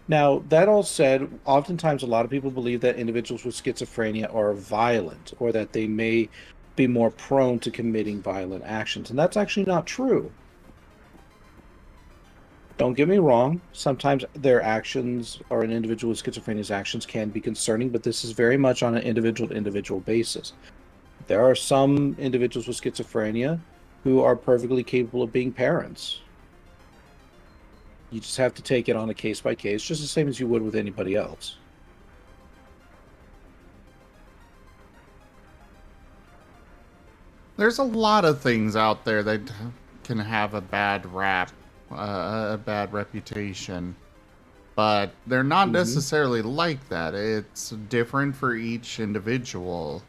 Now, that all said, oftentimes a lot of people believe that individuals with schizophrenia are violent or that they may be more prone to committing violent actions. And that's actually not true. Don't get me wrong. Sometimes their actions or an individual with schizophrenia's actions can be concerning, but this is very much on an individual to individual basis. There are some individuals with schizophrenia who are perfectly capable of being parents. You just have to take it on a case by case, just the same as you would with anybody else. There's a lot of things out there that can have a bad rap, a bad reputation, but they're not necessarily like that. It's different for each individual.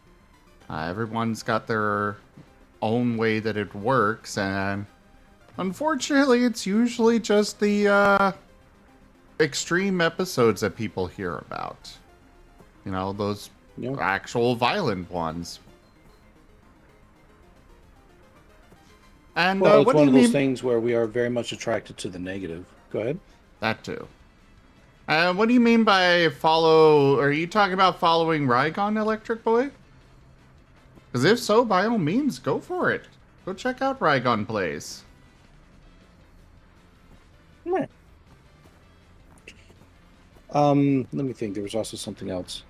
Everyone's got their own way that it works, and unfortunately, it's usually just the extreme episodes that people hear about. You know, those Yep. actual violent ones. And Well, it's what do one you of those mean? things where we are very much attracted to the negative. Go ahead. That too. What do you mean by follow? Are you talking about following Rygon, Electric Boy? Because if so, by all means, go for it. Go check out Rygon Plays. Yeah. Let me think. There was also something else.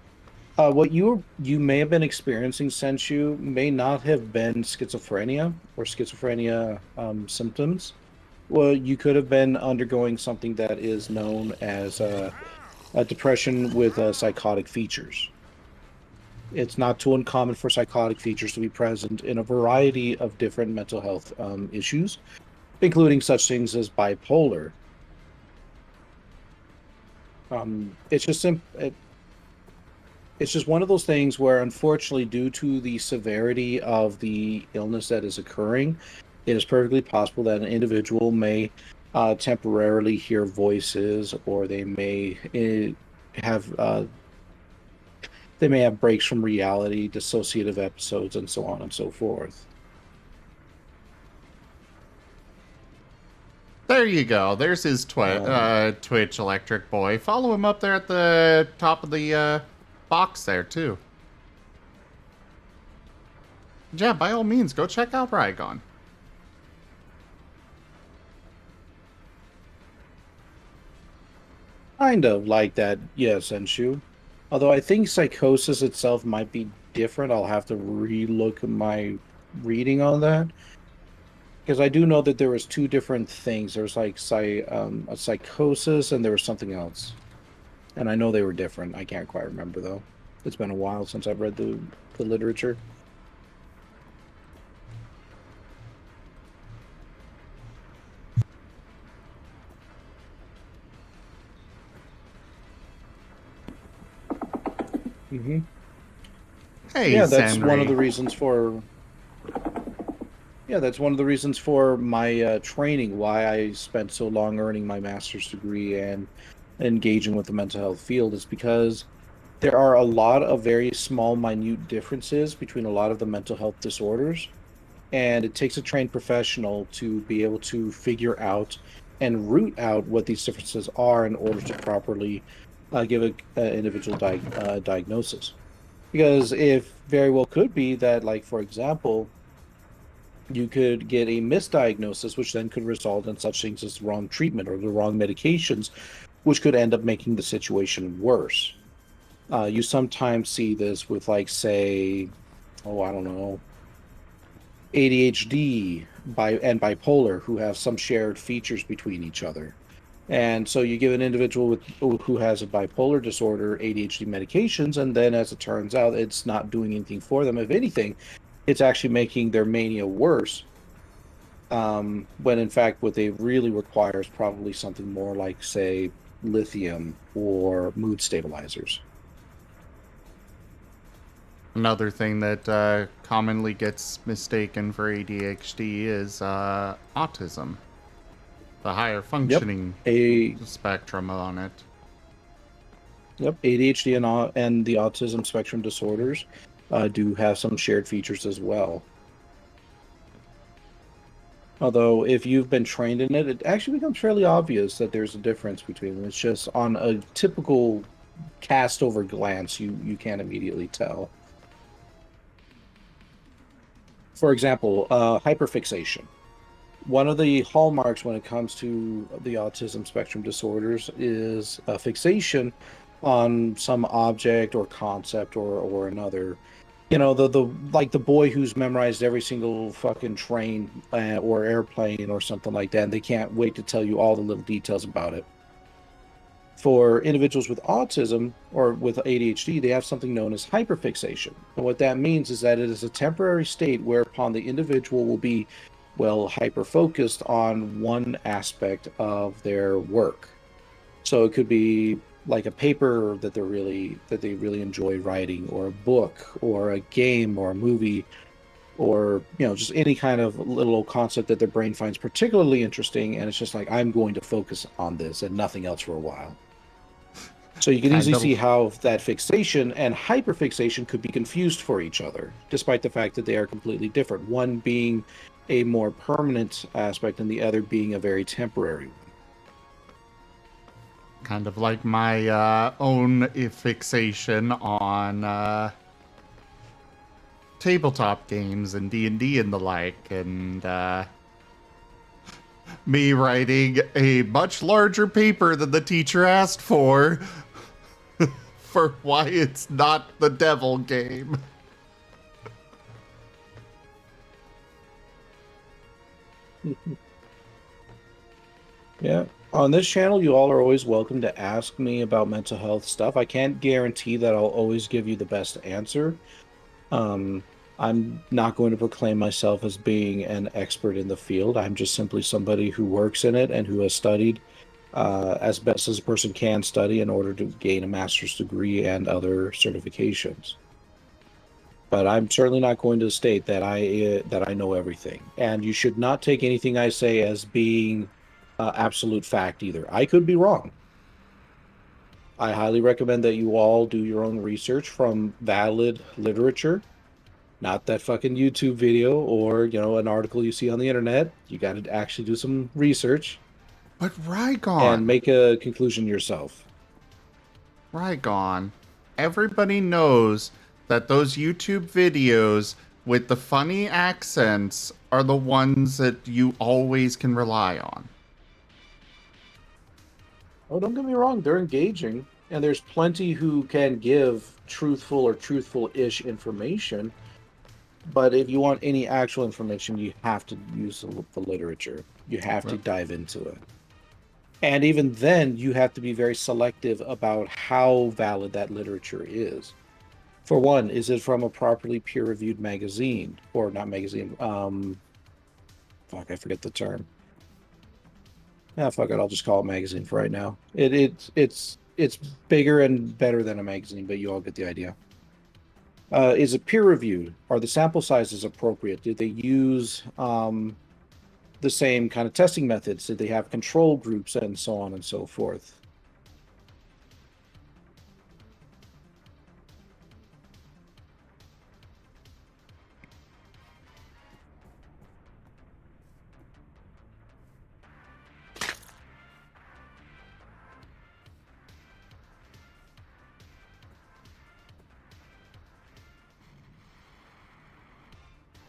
What you may have been experiencing since you may not have been schizophrenia or schizophrenia symptoms. Well, you could have been undergoing something that is known as a depression with psychotic features. It's not too uncommon for psychotic features to be present in a variety of different mental health issues, including such things as bipolar. It's just it's just one of those things where, unfortunately, due to the severity of the illness that is occurring, it is perfectly possible that an individual may temporarily hear voices, or they may have breaks from reality, dissociative episodes, and so on and so forth. There you go. There's his Twitch, Electric Boy. Follow him up there at the top of the box there, too. Yeah, by all means, go check out Rygon. Kind of like that, yes, Enshu. Although I think psychosis itself might be different. I'll have to relook at my reading on that. Because I do know that there was two different things. There's like a psychosis and there was something else. And I know they were different. I can't quite remember though. It's been a while since I've read the literature. Mm-hmm. Hey, Yeah, that's one of Senri. the reasons for. Yeah, that's one of the reasons for my training, why I spent so long earning my master's degree and engaging with the mental health field, is because there are a lot of very small, minute differences between a lot of the mental health disorders. And it takes a trained professional to be able to figure out and root out what these differences are in order to properly give an individual diagnosis. Because if very well could be that, like, for example, you could get a misdiagnosis, which then could result in such things as the wrong treatment or the wrong medications, which could end up making the situation worse. You sometimes see this with, like, say, oh, I don't know, ADHD and bipolar, who have some shared features between each other. And so you give an individual who has a bipolar disorder ADHD medications, and then as it turns out, it's not doing anything for them. If anything, it's actually making their mania worse. When in fact, what they really require is probably something more like, say, lithium or mood stabilizers. Another thing that commonly gets mistaken for ADHD is autism. The higher functioning A spectrum on it. Yep, ADHD and the autism spectrum disorders do have some shared features as well. Although, if you've been trained in it, it actually becomes fairly obvious that there's a difference between them. It's just on a typical cast over glance, you can't immediately tell. For example, hyperfixation. One of the hallmarks when it comes to the autism spectrum disorders is a fixation on some object or concept or another. You know, the like the boy who's memorized every single fucking train or airplane or something like that, and they can't wait to tell you all the little details about it. For individuals with autism or with ADHD, they have something known as hyperfixation. And what that means is that it is a temporary state whereupon the individual will be, well, hyper-focused on one aspect of their work. So it could be like a paper that they really enjoy writing, or a book, or a game, or a movie, or just any kind of little concept that their brain finds particularly interesting, and it's just like, I'm going to focus on this and nothing else for a while. So you can Kind easily of- see how that fixation and hyperfixation could be confused for each other, despite the fact that they are completely different. One being a more permanent aspect and the other being a very temporary one. Kind of like my own fixation on tabletop games and D&D and the like, and me writing a much larger paper than the teacher asked for for why it's not the devil game. Yeah. On this channel, you all are always welcome to ask me about mental health stuff. I can't guarantee that I'll always give you the best answer. I'm not going to proclaim myself as being an expert in the field. I'm just simply somebody who works in it and who has studied as best as a person can study in order to gain a master's degree and other certifications. But I'm certainly not going to state that I know everything. And you should not take anything I say as being absolute fact either. I could be wrong. I highly recommend that you all do your own research from valid literature, not that fucking YouTube video or, an article you see on the internet. You got to actually do some research But and Rygon, make a conclusion yourself. everybody knows that those YouTube videos with the funny accents are the ones that you always can rely on. Oh, don't get me wrong, they're engaging, and there's plenty who can give truthful or truthful-ish information. But if you want any actual information, you have to use the literature. You have to dive into it. And even then, you have to be very selective about how valid that literature is. For one, is it from a properly peer-reviewed magazine? Or not magazine, fuck, I forget the term. Ah, fuck it, I'll just call it magazine for right now. It's bigger and better than a magazine, but you all get the idea. Is it peer-reviewed? Are the sample sizes appropriate? Did they use the same kind of testing methods? Did they have control groups and so on and so forth?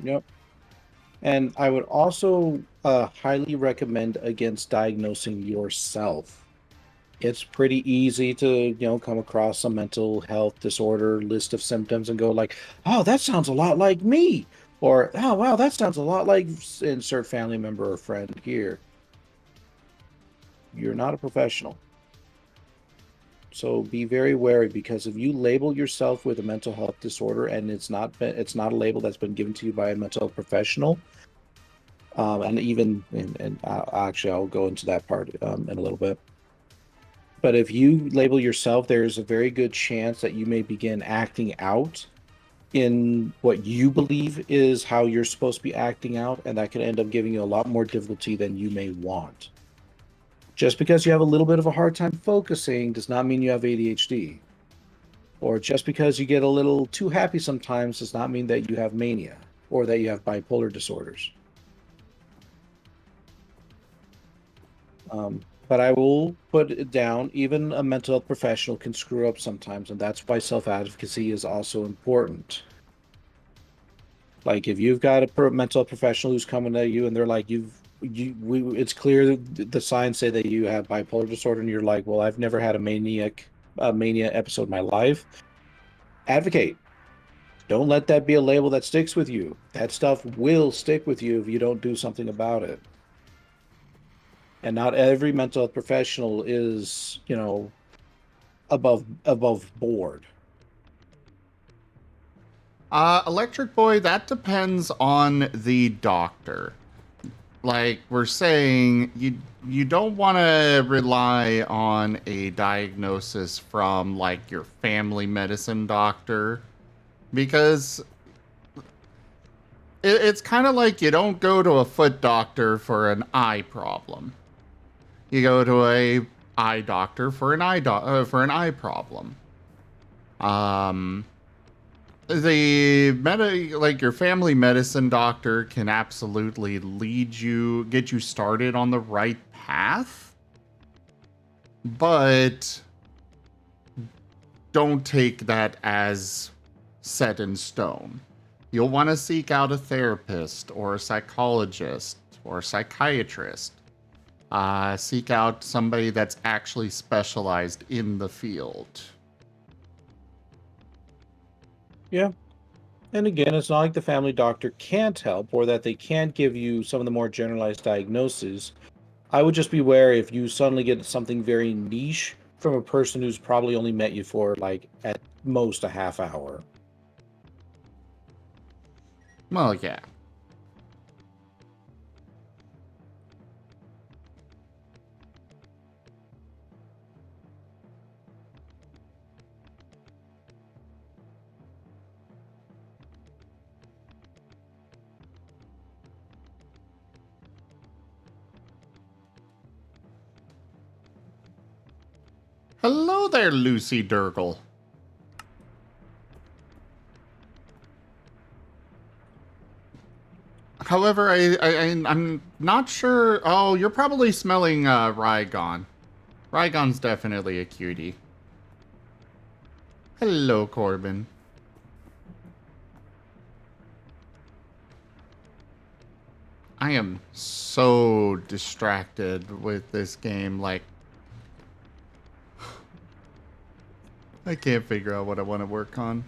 Yep. And I would also highly recommend against diagnosing yourself. It's pretty easy to, come across some mental health disorder list of symptoms and go like, oh, that sounds a lot like me. Or, oh, wow, that sounds a lot like insert family member or friend here. You're not a professional. So be very wary, because if you label yourself with a mental health disorder and it's not a label that's been given to you by a mental health professional, and actually I'll go into that part in a little bit. But if you label yourself, there's a very good chance that you may begin acting out in what you believe is how you're supposed to be acting out, and that can end up giving you a lot more difficulty than you may want. Just because you have a little bit of a hard time focusing does not mean you have ADHD. Or just because you get a little too happy sometimes does not mean that you have mania or that you have bipolar disorders. But I will put it down. Even a mental health professional can screw up sometimes, and that's why self-advocacy is also important. Like if you've got a mental health professional who's coming to you and they're like, it's clear that the signs say that you have bipolar disorder, and you're like, well, I've never had a mania episode in my life. Advocate. Don't let that be a label that sticks with you. That stuff will stick with you if you don't do something about it. And not every mental health professional is, above board. Electric Boy, that depends on the doctor. Like we're saying, you don't want to rely on a diagnosis from like your family medicine doctor, because it's kind of like you don't go to a foot doctor for an eye problem. You go to a eye doctor for an for an eye problem. Like your family medicine doctor can absolutely get you started on the right path, but don't take that as set in stone. You'll want to seek out a therapist or a psychologist or a psychiatrist. Seek out somebody that's actually specialized in the field. Yeah. And again, it's not like the family doctor can't help or that they can't give you some of the more generalized diagnoses. I would just be wary if you suddenly get something very niche from a person who's probably only met you for like at most a half hour. Well, yeah. Hello there, Lucy Durgle. However, I'm not sure. Oh, you're probably smelling Rygon. Rygon's definitely a cutie. Hello, Corbin. I am so distracted with this game, like I can't figure out what I want to work on.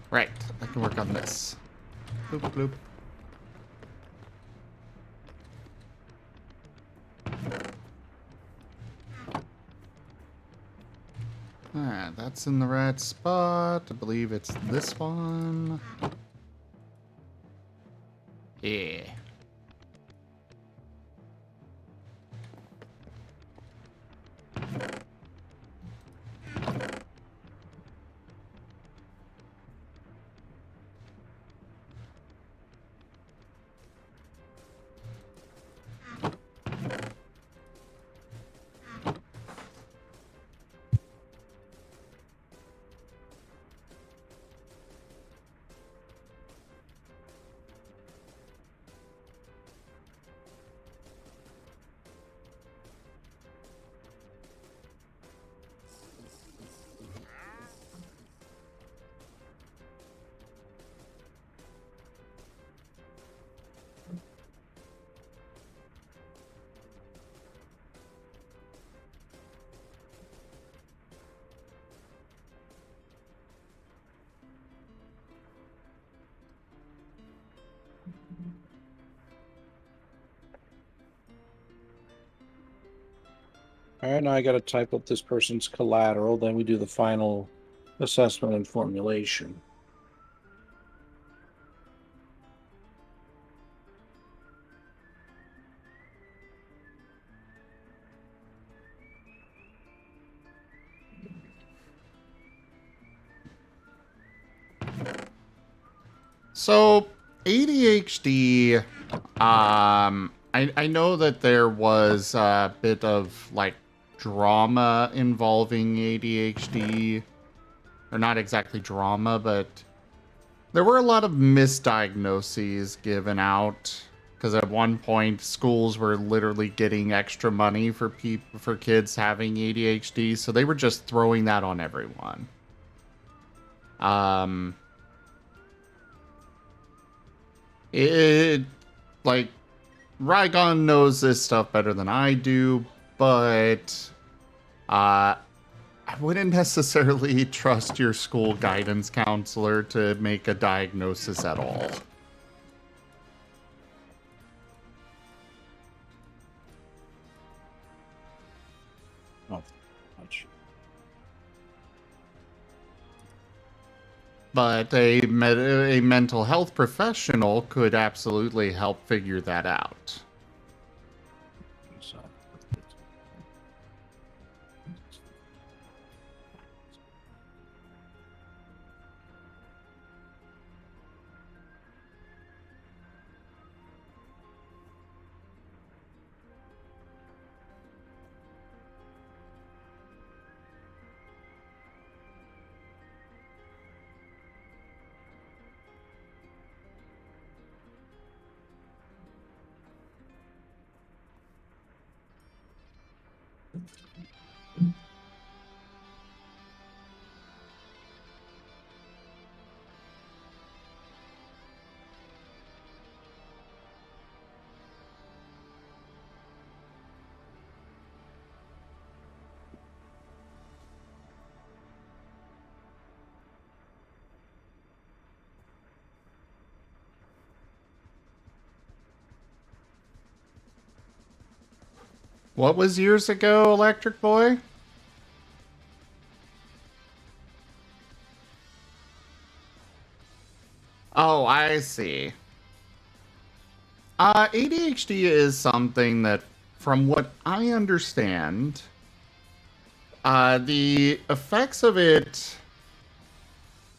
Right, I can work on this. Bloop, bloop. Alright, that's in the right spot. I believe it's this one. Yeah. All right, now I got to type up this person's collateral. Then we do the final assessment and formulation. So, ADHD, I know that there was a bit of, like, drama involving ADHD. Or not exactly drama, but There were a lot of misdiagnoses given out because at one point schools were literally getting extra money for kids having ADHD, so they were just throwing that on everyone. It like Rygon knows this stuff better than I do, but I wouldn't necessarily trust your school guidance counselor to make a diagnosis at all. Not much. But a mental health professional could absolutely help figure that out. So, What was years ago, Electric Boy? Oh, I see. ADHD is something that, from what I understand, the effects of it,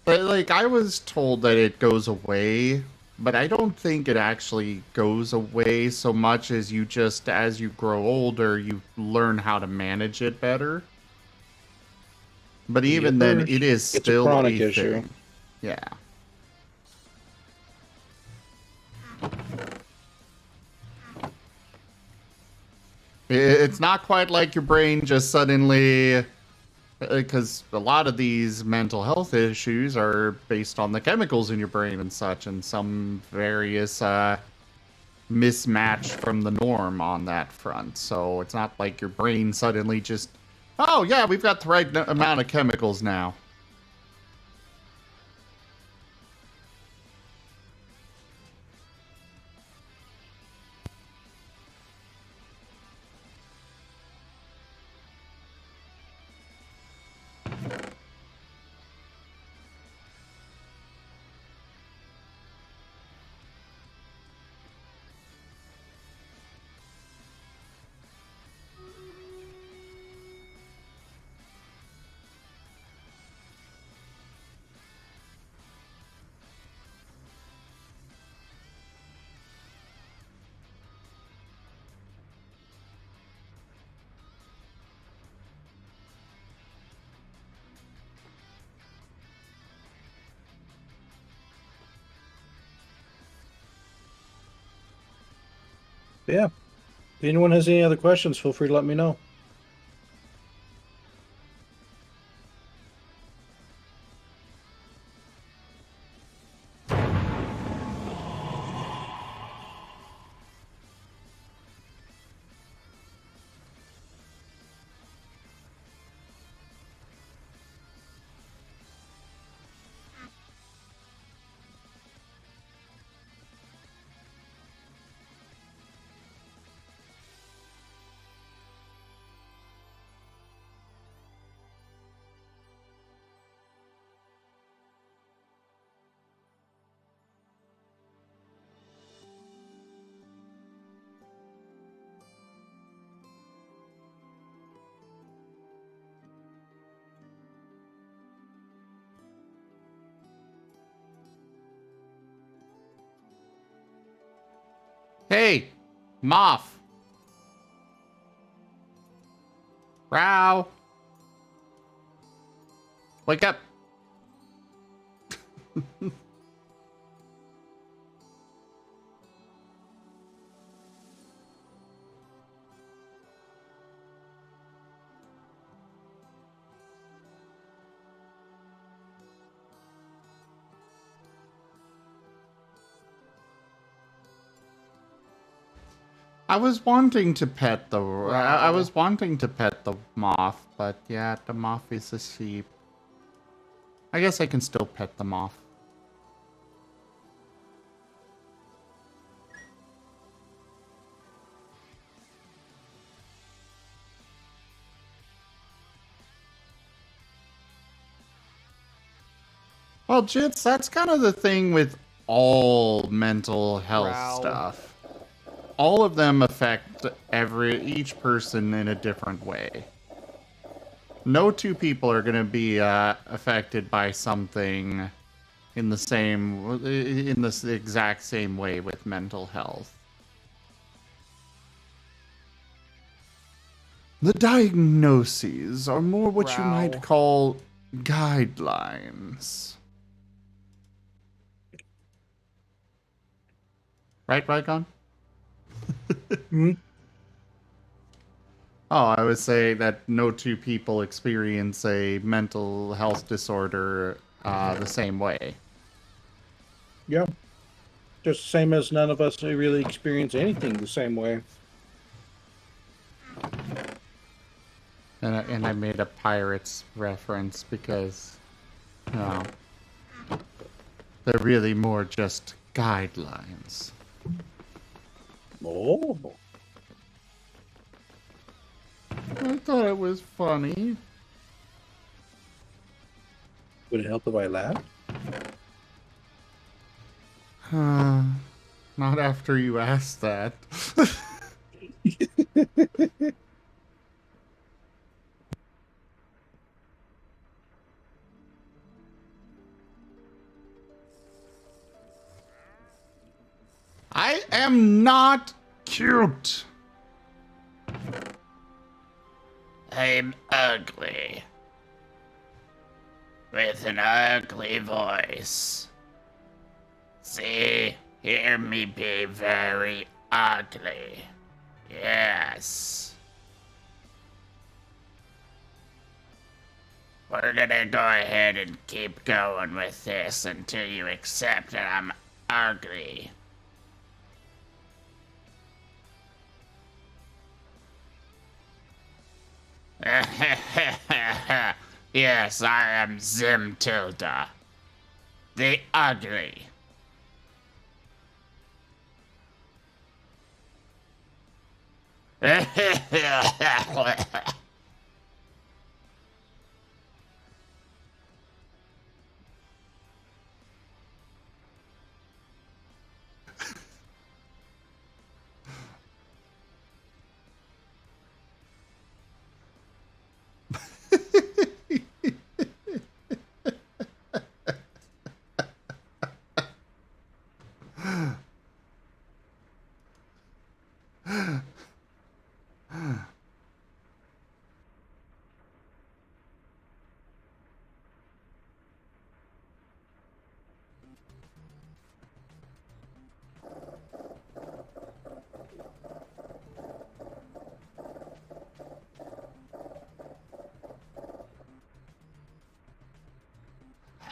like, I was told that it goes away, but I don't think it actually goes away so much as you just, as you grow older, you learn how to manage it better. But even then, it is it's a still chronic a issue. thing. Yeah. It's not quite like your brain just suddenly, because a lot of these mental health issues are based on the chemicals in your brain and such, and some various mismatch from the norm on that front. So it's not like your brain suddenly just, oh yeah, we've got the right amount of chemicals now. Yeah. If anyone has any other questions, feel free to let me know. Hey, Moff. Row. Wake up. I was wanting to pet the I Wow. was wanting to pet the moth, but yeah, the moth is a sheep. I guess I can still pet the moth. Well, Jits, that's kind of the thing with all mental health Wow. stuff. All of them affect each person in a different way. No two people are going to be affected by something in the exact same way with mental health. The diagnoses are more what you might Wow. call guidelines. Right, Rycon? Hmm? Oh, I would say that no two people experience a mental health disorder the same way. Yeah. Just the same as none of us really experience anything the same way. And I made a pirates reference because, you know, they're really more just guidelines. Oh. I thought it was funny. Would it help if I laughed? Not after you asked that. I am not cute. I'm ugly. With an ugly voice. See, hear me be very ugly. Yes. We're gonna go ahead and keep going with this until you accept that I'm ugly. Yes, I am Zimtilda. The ugly.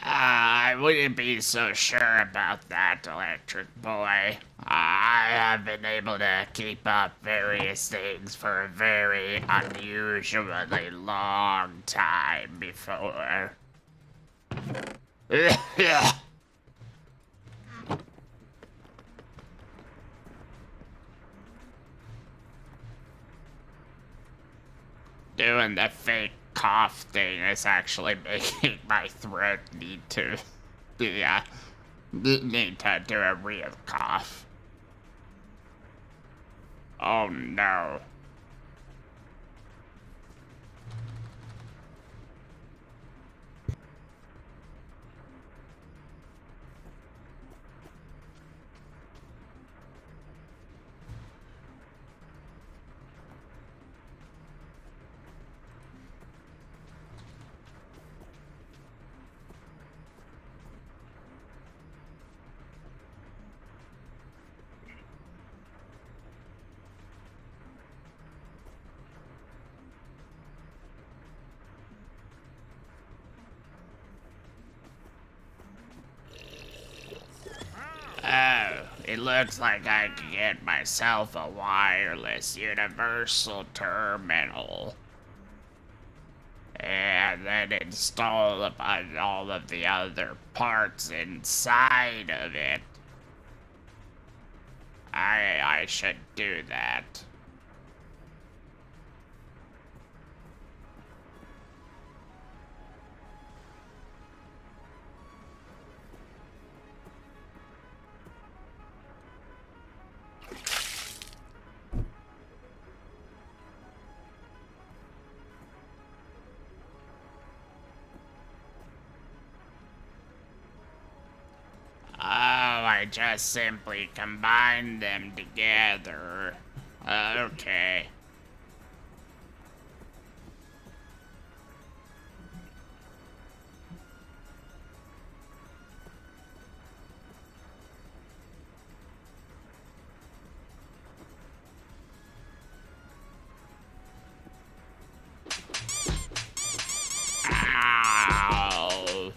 I wouldn't be so sure about that, Electric Boy. I have been able to keep up various things for a very unusually long time before. Doing the fake cough thing is actually making my throat need to do a real cough. Oh no. It looks like I could get myself a wireless universal terminal. And then install upon all of the other parts inside of it. I should do that. Oh, I just simply combined them together. Okay. Ow.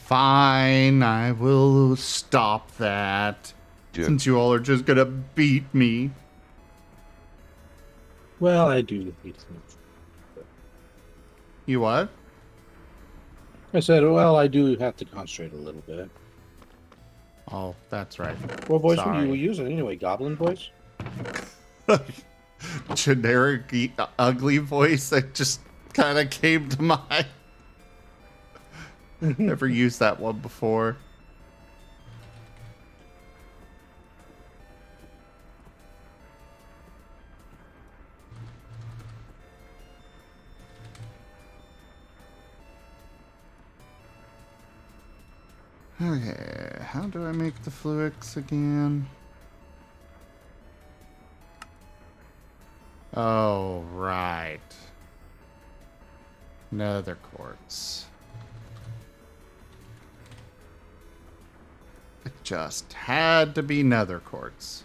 Fine, I will stop that. Dick. Since you all are just gonna beat me. Well, I do hate things. You what? I said, well, I do have to concentrate a little bit. Oh, that's right. What voice were you Sorry. using anyway? Goblin voice? Generic, ugly voice that just kind of came to mind. Never used that one before. Okay, how do I make the Fluix again? Oh, right. Nether quartz. It just had to be nether quartz.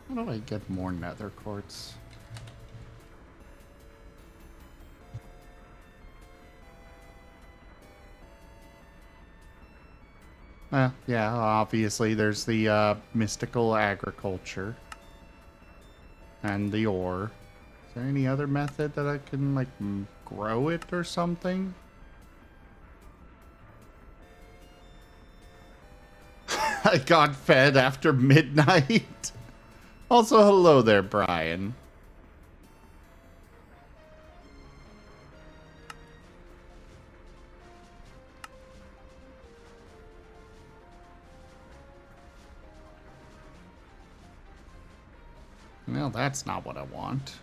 How do I get more nether quartz? Yeah, obviously there's the mystical agriculture and the ore. Is there any other method that I can, like, grow it or something? I got fed after midnight. Also, hello there, Brian. Well, that's not what I want.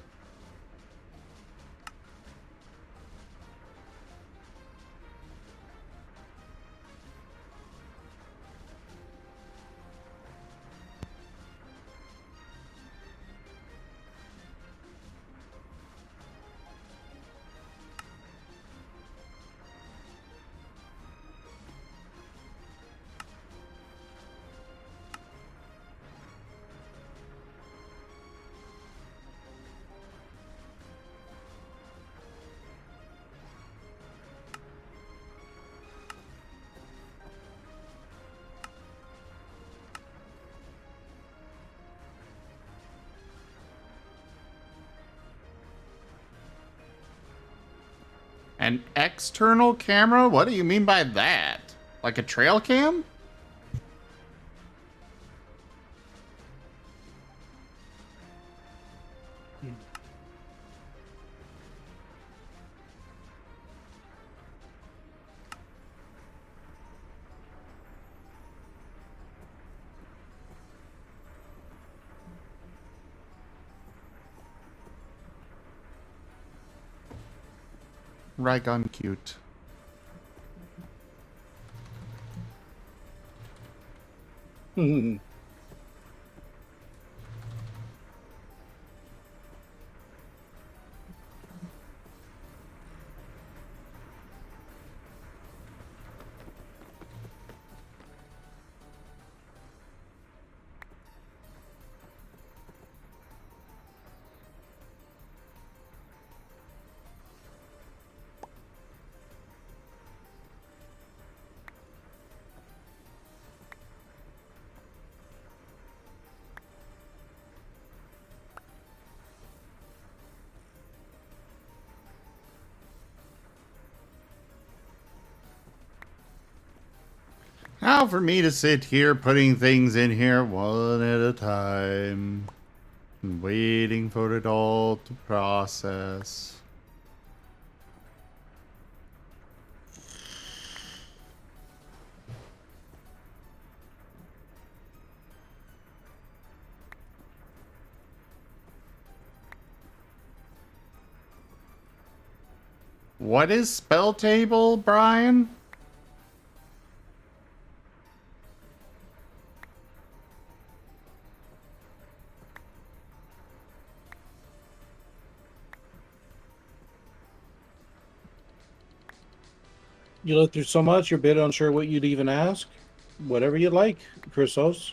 An external camera? What do you mean by that? Like a trail cam? Raygun cute. Now for me to sit here putting things in here one at a time. And waiting for it all to process. What is spell table, Brian? You look through so much, you're a bit unsure what you'd even ask. Whatever you like, Chrysos.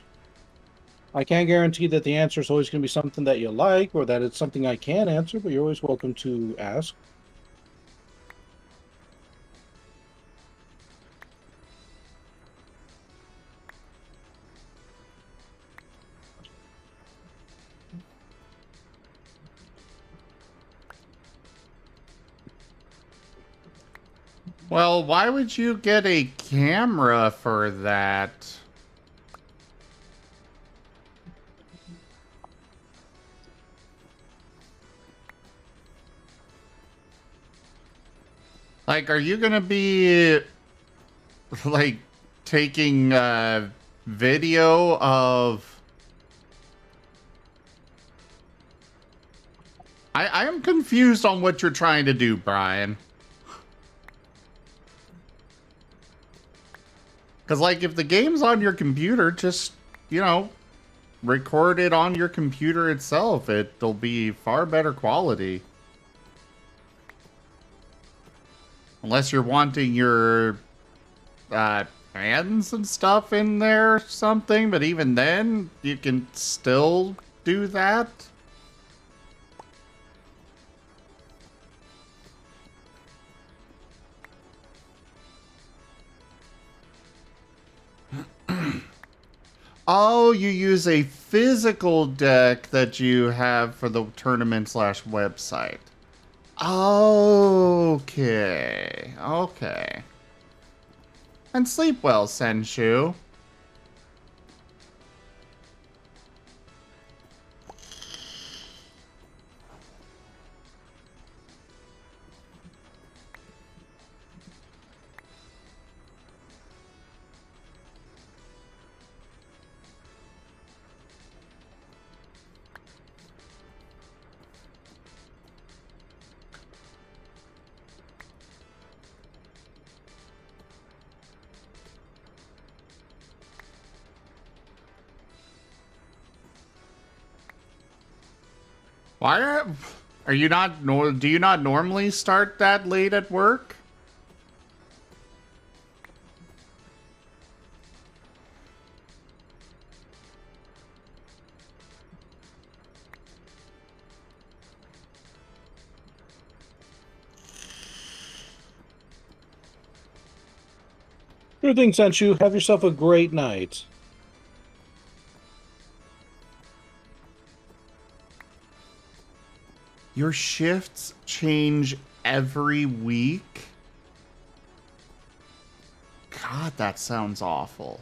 I can't guarantee that the answer is always going to be something that you like or that it's something I can answer, but you're always welcome to ask. Well, why would you get a camera for that? Like, are you gonna be, like, taking video of... I am confused on what you're trying to do, Brian. Because, like, if the game's on your computer, just, you know, record it on your computer itself. It'll be far better quality. Unless you're wanting your hands and stuff in there or something, but even then, you can still do that. Oh, you use a physical deck that you have for the tournament slash website. Okay. Okay. And sleep well, Senshu. Why are you not, do you not normally start that late at work? Sure thing, Senshu. Have yourself a great night. Your shifts change every week? God, that sounds awful.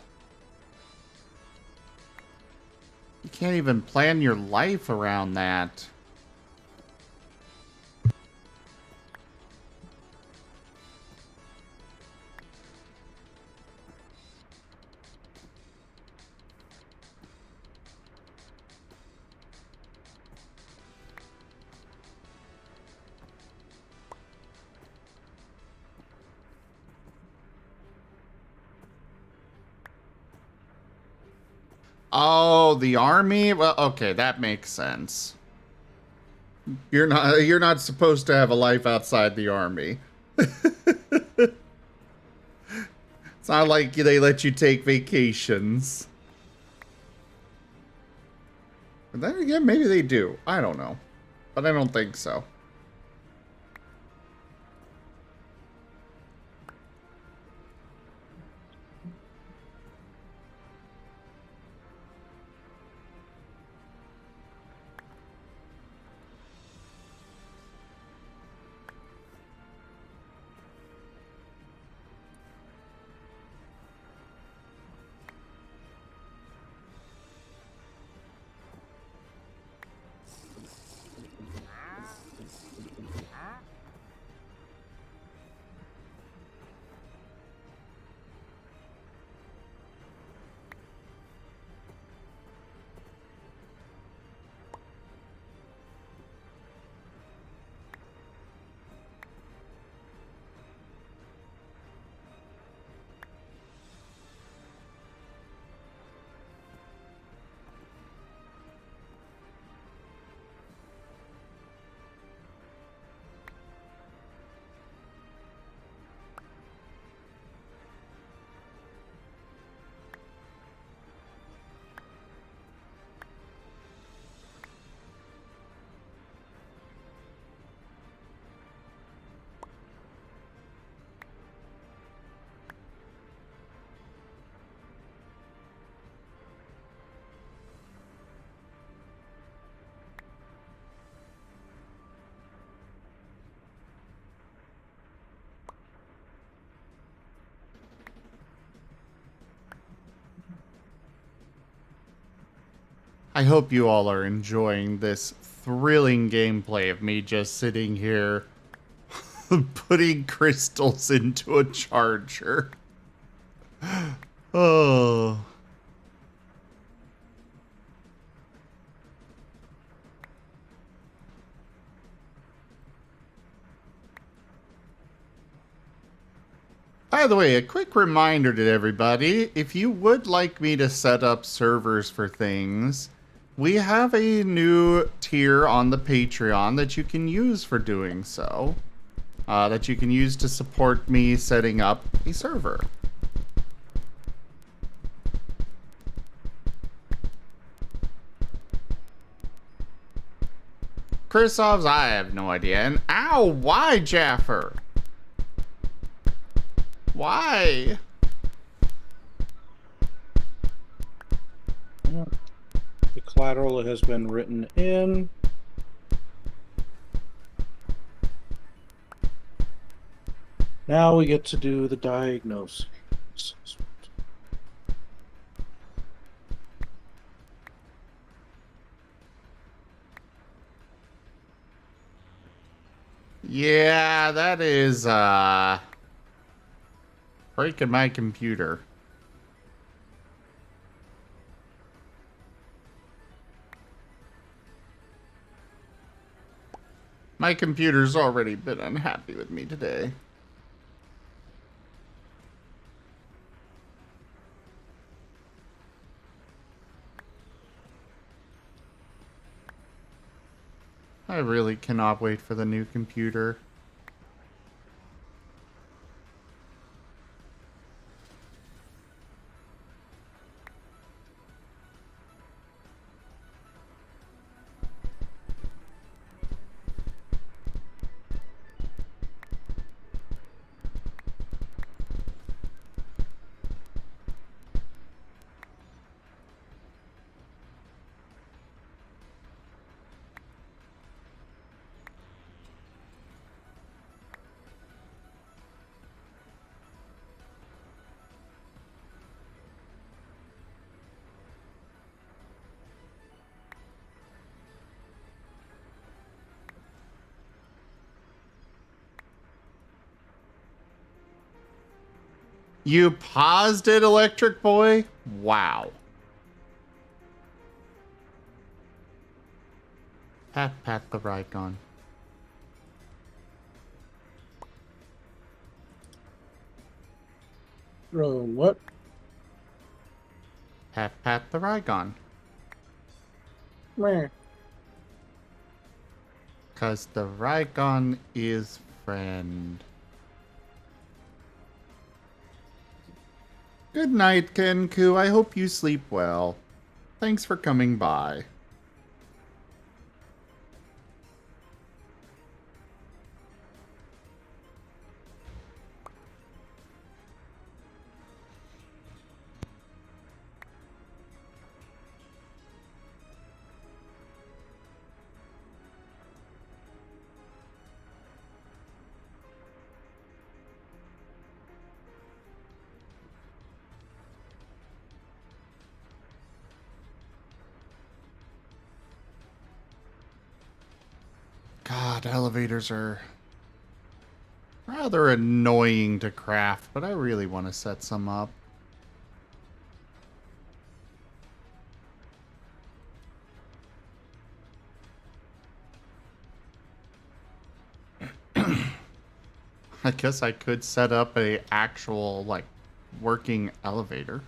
You can't even plan your life around that. Oh, the army? Well, okay, that makes sense. You're not supposed to have a life outside the army. It's not like they let you take vacations. But then again, maybe they do. I don't know. But I don't think so. I hope you all are enjoying this thrilling gameplay of me just sitting here putting crystals into a charger. Oh. By the way, a quick reminder to everybody, if you would like me to set up servers for things, we have a new tier on the Patreon that you can use for doing so. That you can use to support me setting up a server. Chrisov's, I have no idea. And ow, why, Jaffer? Why? The collateral has been written in. Now we get to do the diagnosis. Yeah, that is, breaking my computer. My computer's already been unhappy with me today. I really cannot wait for the new computer. You paused it, Electric Boy? Wow. Pat the Rykon. What? Pat pat the Rygon. Meh. Cause the Rygon is friend. Good night, Kenku. I hope you sleep well. Thanks for coming by. God, elevators are rather annoying to craft, but I really want to set some up. I guess I could set up a actual, like, working elevator.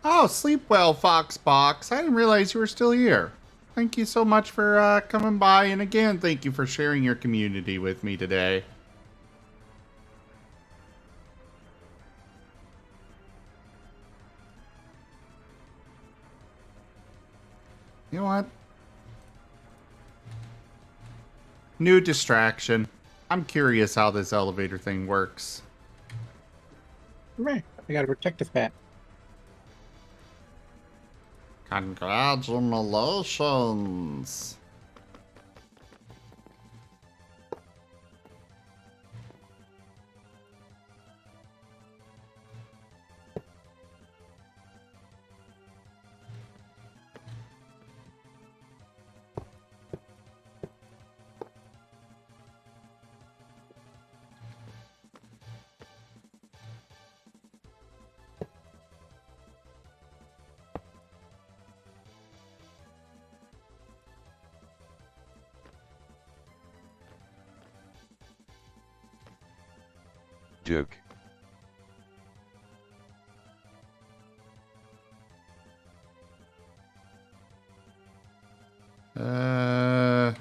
Oh, sleep well, Foxbox. I didn't realize you were still here. Thank you so much for coming by, and again, thank you for sharing your community with me today. You know what? New distraction. I'm curious how this elevator thing works. Meh. I got a protective hat. Congratulations. Joke. Uh...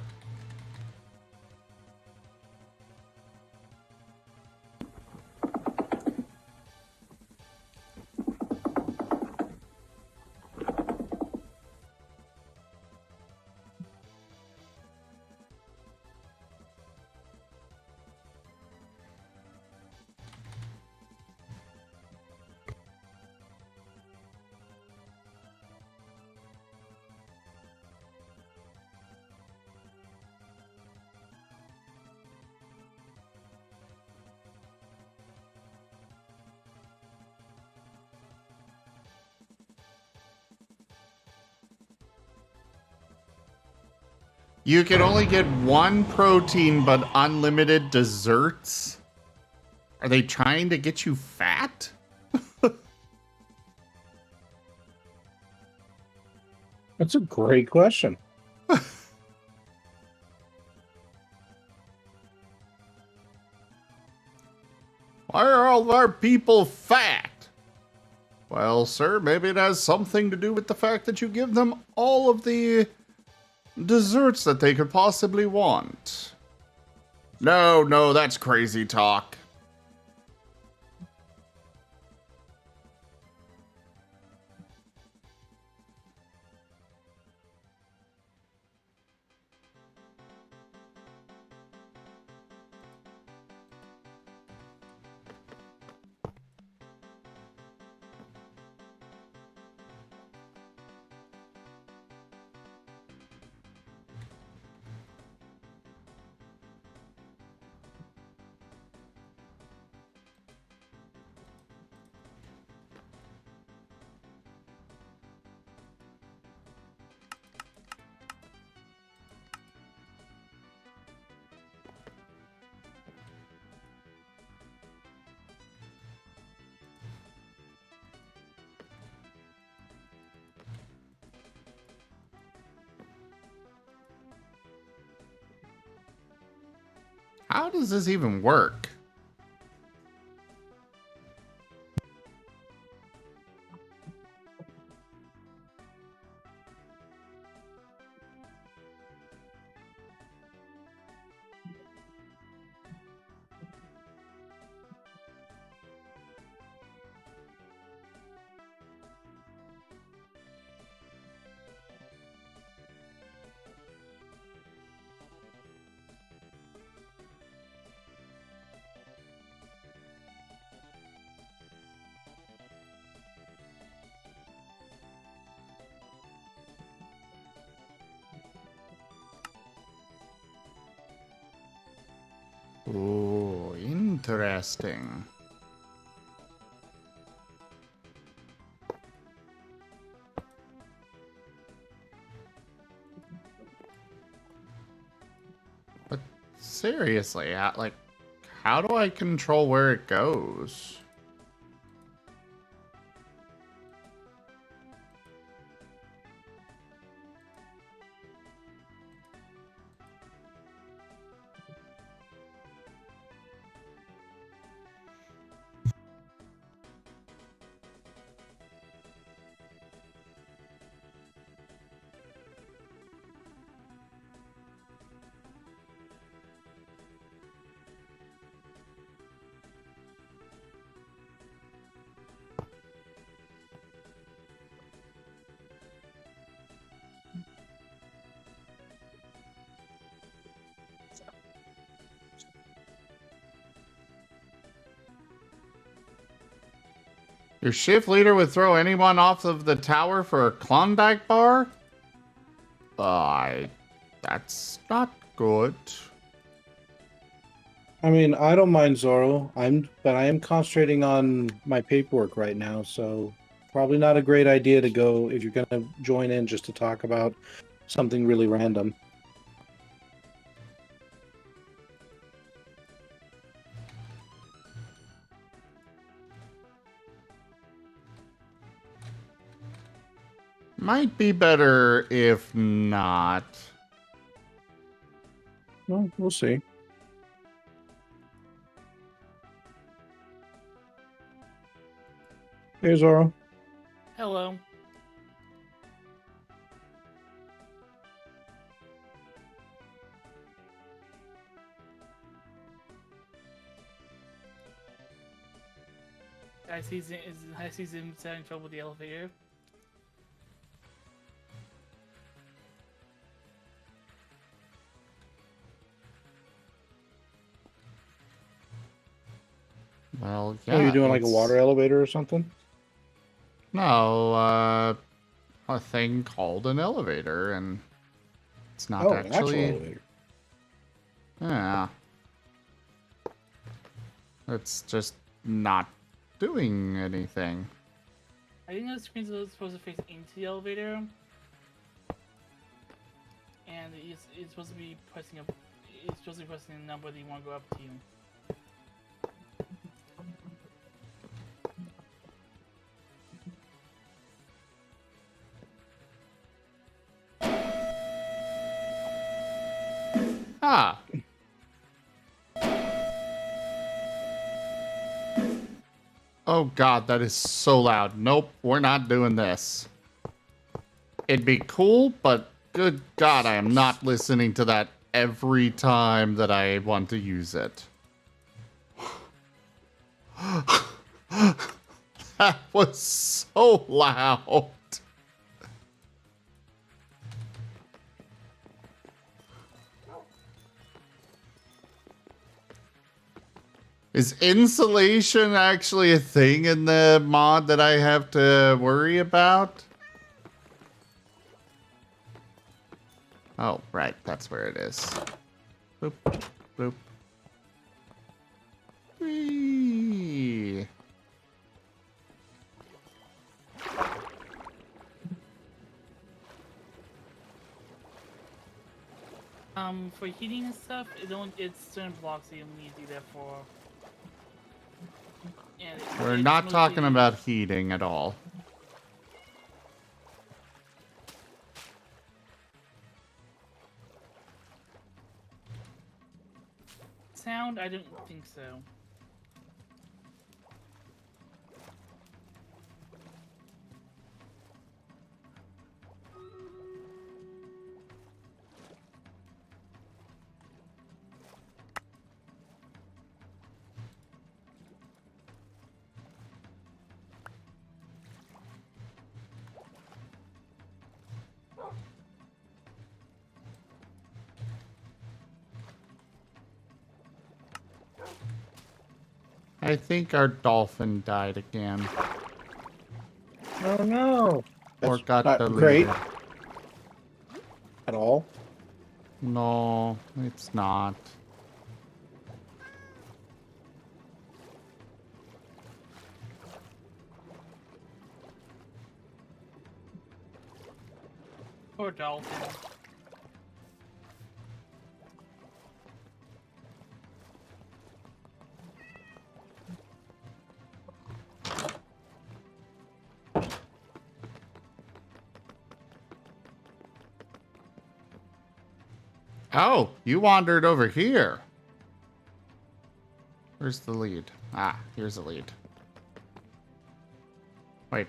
You can only get one protein, but unlimited desserts? Are they trying to get you fat? That's a great question. Why are all of our people fat? Well, sir, maybe it has something to do with the fact that you give them all of the desserts that they could possibly want. No, that's crazy talk. How does this even work? Oh, interesting. But seriously, like, how do I control where it goes? Your shift leader would throw anyone off of the tower for a Klondike bar? That's not good. I mean, I don't mind Zoro. But I am concentrating on my paperwork right now, so probably not a great idea to go if you're gonna join in just to talk about something really random. Might be better if not. Well, we'll see. Hey, Zoro. Hello. I see him having trouble with the elevator. Well, yeah. Oh, you're doing like a it's- water elevator or something? No, a thing called an elevator, and it's not Oh, an actual actually. elevator. Yeah. It's just not doing anything. I think the screen's supposed to face into the elevator, and it's supposed to be pressing up. It's supposed to be pressing the number that you want to go up to. Ah. Oh god, that is so loud. Nope, we're not doing this. It'd be cool, but good god, I am not listening to that every time that I want to use it. That was so loud. Is insulation actually a thing in the mod that I have to worry about? Oh, right, that's where it is. Boop, boop. Whee. For heating and stuff, it's certain blocks that you'll need to do that for. And We're it's not mostly- talking about heating at all. sound? I don't think so. I think our dolphin died again. Oh no. Or That's got not deleted. great at all. No, it's not. Poor dolphin. Oh, you wandered over here. Where's the lead? Ah, here's the lead. Wait.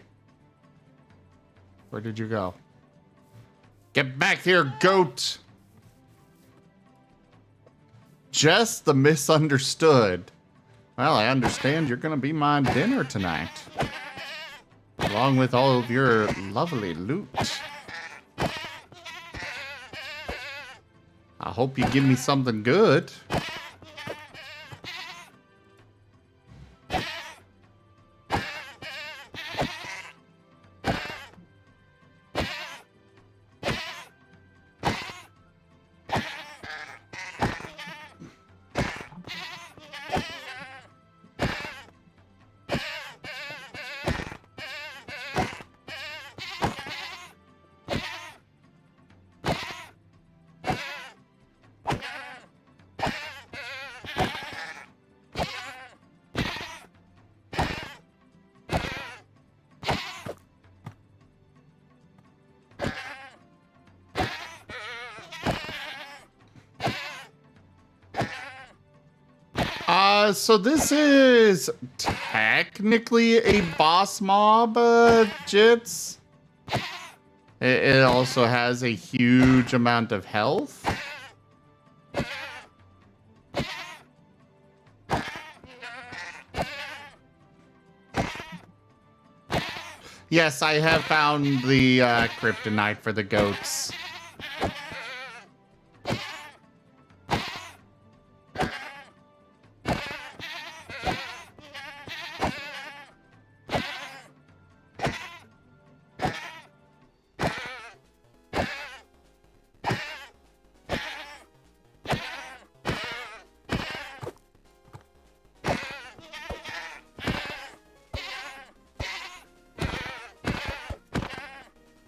Where did you go? Get back here, goat! Jess the misunderstood. Well, I understand you're gonna be my dinner tonight. Along with all of your lovely loot. I hope you give me something good. So this is technically a boss mob, Jits. It also has a huge amount of health. Yes, I have found the kryptonite for the goats.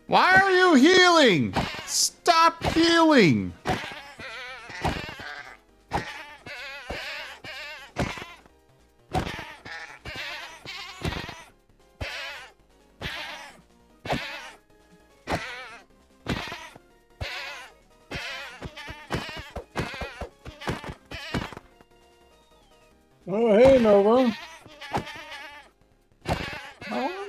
Why are you healing? Stop healing! Oh, hey, Nova. Oh.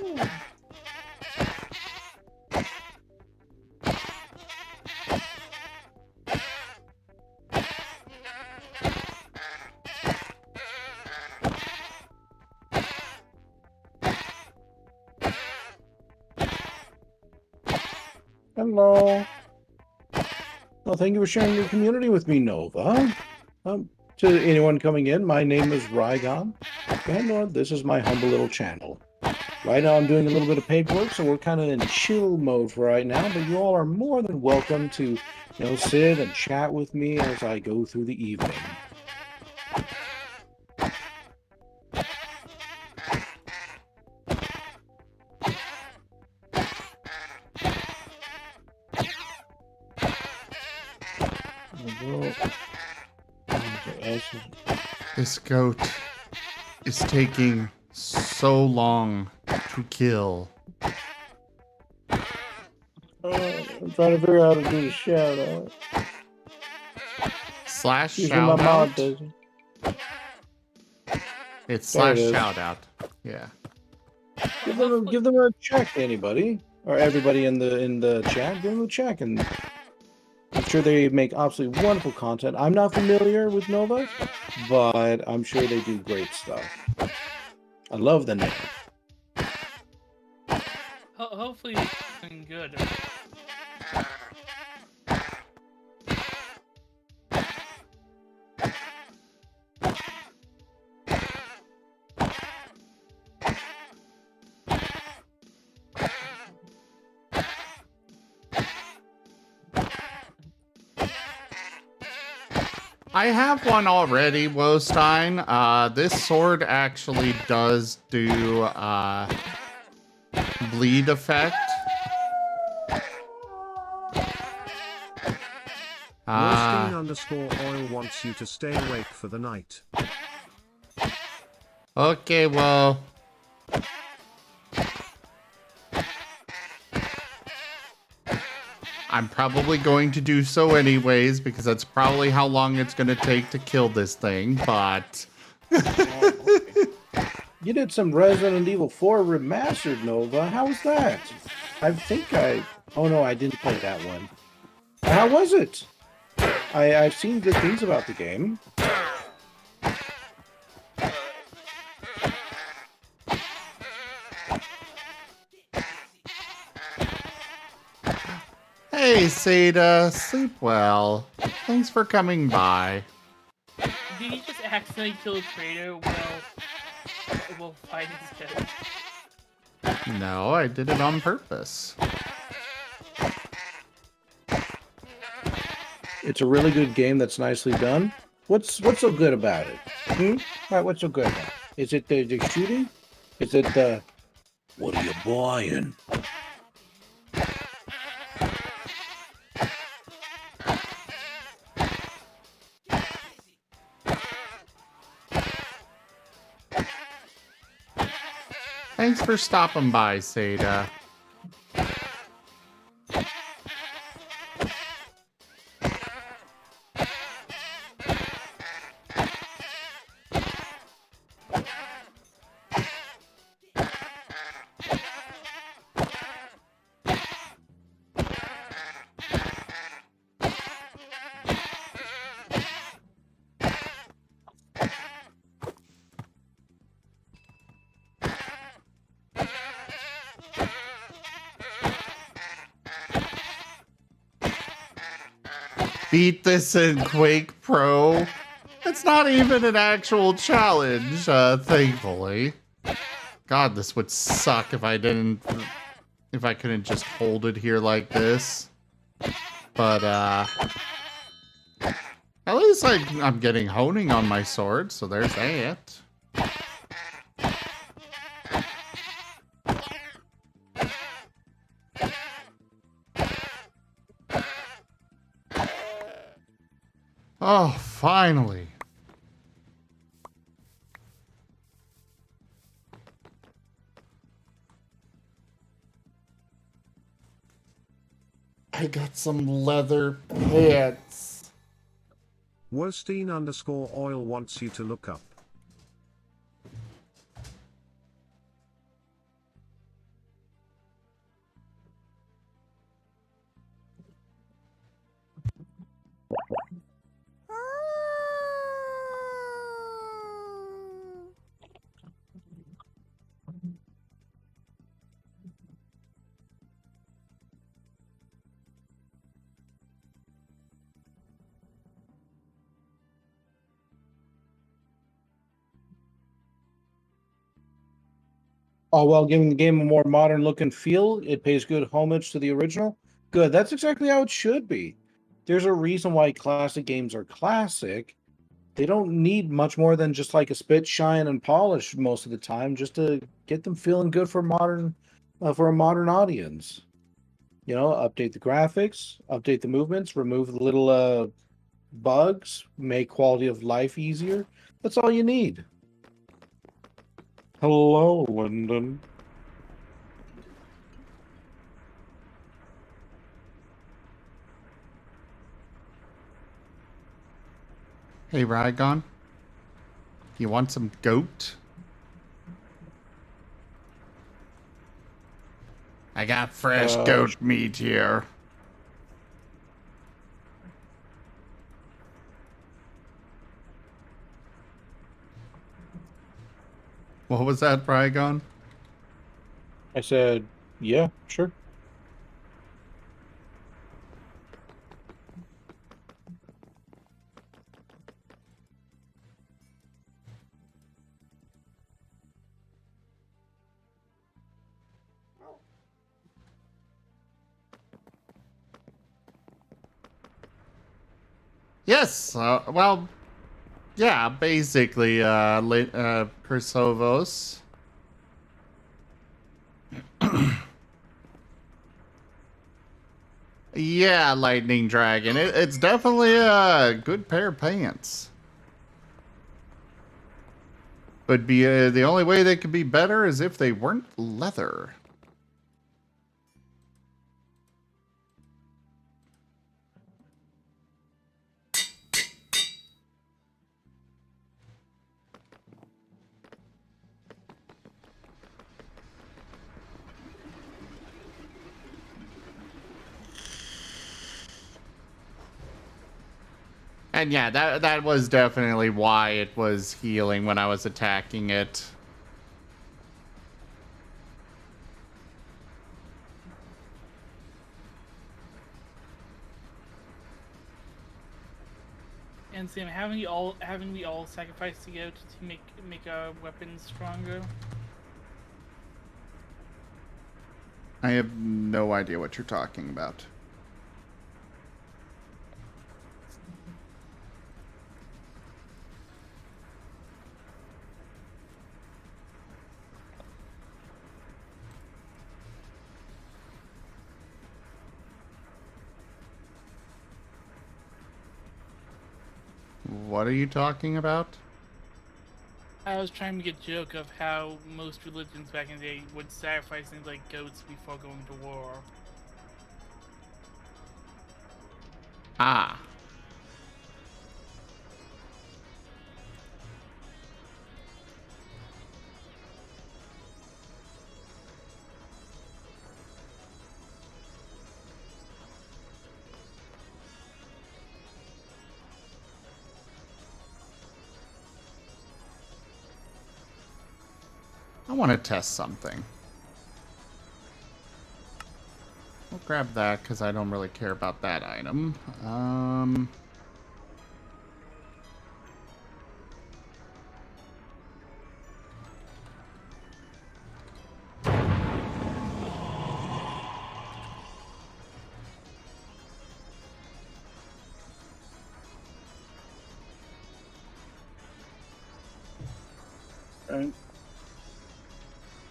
Hello. Well, thank you for sharing your community with me, Nova. To anyone coming in, my name is Rygon, and this is my humble little channel. Right now I'm doing a little bit of paperwork, so we're kind of in chill mode for right now, but you all are more than welcome to, sit and chat with me as I go through the evening. This goat is taking so long to kill. I'm trying to figure out how to do the shout out. Slash Usually my shout mom out. does it. It's There it slash is. shout out. Yeah. Give them a check, anybody or everybody in the chat. Give them a check, and I'm sure they make absolutely wonderful content. I'm not familiar with Nova, but I'm sure they do great stuff. I love the name. Hopefully it's doing good. I have one already, Wostein. This sword actually does do bleed effect. Roasting_oil wants you to stay awake for the night. Okay, well. I'm probably going to do so anyways, because that's probably how long it's going to take to kill this thing, but... You did some Resident Evil 4 remastered, Nova. How was that? I think oh no, I didn't play that one. How was it? I've seen good things about the game. Hey, Seda, sleep well. Thanks for coming by. Did he just accidentally kill a traitor while fighting his death? No, I did it on purpose. It's a really good game that's nicely done. What's so good about it? All right, what's so good about it? Is it the shooting? Is it the... What are you buying? Thanks for stopping by, Seda. Beat this in Quake Pro. It's not even an actual challenge, thankfully. God, this would suck if I couldn't just hold it here like this. But, at least I'm getting honing on my sword, so there's that. Oh, finally. I got some leather pants. Wostein_oil wants you to look up. Oh, well, giving the game a more modern look and feel, it pays good homage to the original. Good. That's exactly how it should be. There's a reason why classic games are classic. They don't need much more than just like a spit, shine, and polish most of the time, just to get them feeling good for a modern audience. You know, update the graphics, update the movements, remove the little bugs, make quality of life easier. That's all you need. Hello, Lyndon. Hey, Rygon. You want some goat? I got fresh goat meat here. What was that, Brygon? I said, yeah, sure. Yes. Well, yeah. Basically, Chrysovo's. Yeah, Lightning Dragon. It's definitely a good pair of pants. But the only way they could be better is if they weren't leather. And yeah, that was definitely why it was healing when I was attacking it. And Sam, haven't we all sacrificed the goat to make our weapons stronger? I have no idea what you're talking about. What are you talking about? I was trying to make a joke of how most religions back in the day would sacrifice things like goats before going to war. Ah. I want to test something. We'll grab that because I don't really care about that item. Right.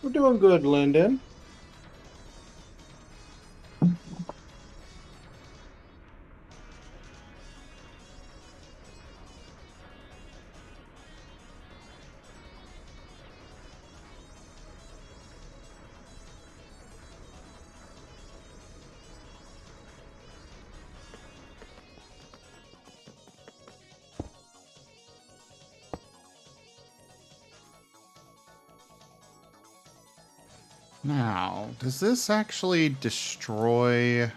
We're doing good, Lyndon. Now, does this actually destroy...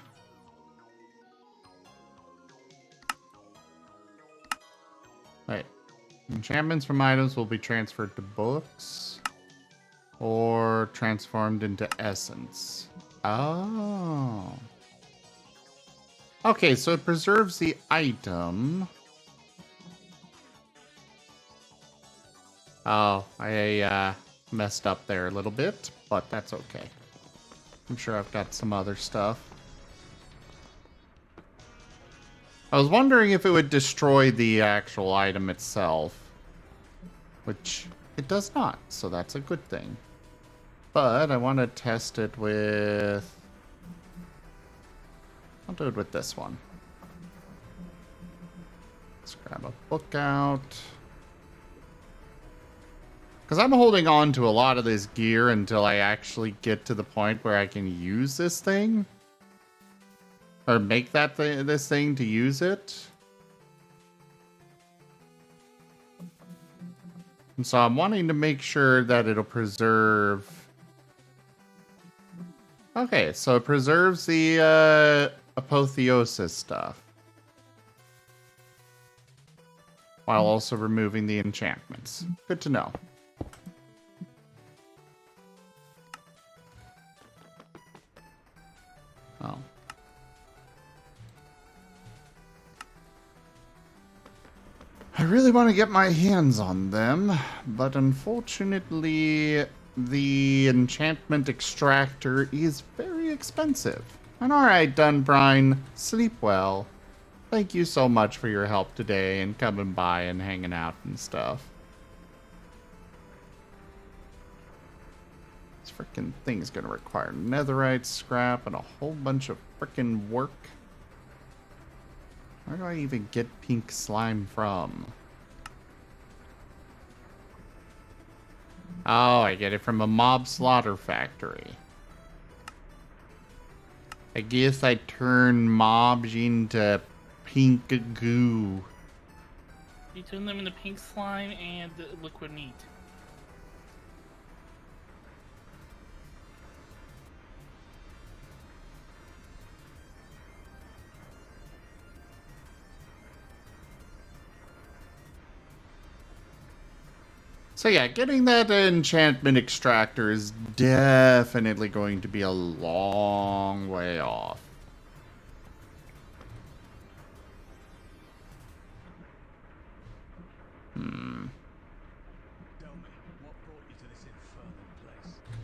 Wait. Enchantments from items will be transferred to books or transformed into essence. Oh. Okay, so it preserves the item. Oh, I messed up there a little bit, but that's okay. I'm sure I've got some other stuff. I was wondering if it would destroy the actual item itself, which it does not, so that's a good thing. But I want to test it with... I'll do it with this one. Let's grab a book out. Because I'm holding on to a lot of this gear until I actually get to the point where I can use this thing. Or make that this thing to use it. And so I'm wanting to make sure that it'll preserve... Okay, so it preserves the apotheosis stuff. While also removing the enchantments. Good to know. Oh. I really want to get my hands on them, but unfortunately, the enchantment extractor is very expensive. And alright, Dunbrine, sleep well. Thank you so much for your help today and coming by and hanging out and stuff. This freaking thing is going to require netherite, scrap, and a whole bunch of freaking work. Where do I even get pink slime from? Oh, I get it from a mob slaughter factory. I guess I turn mobs into pink goo. You turn them into pink slime and liquid meat. So yeah, getting that enchantment extractor is definitely going to be a long way off.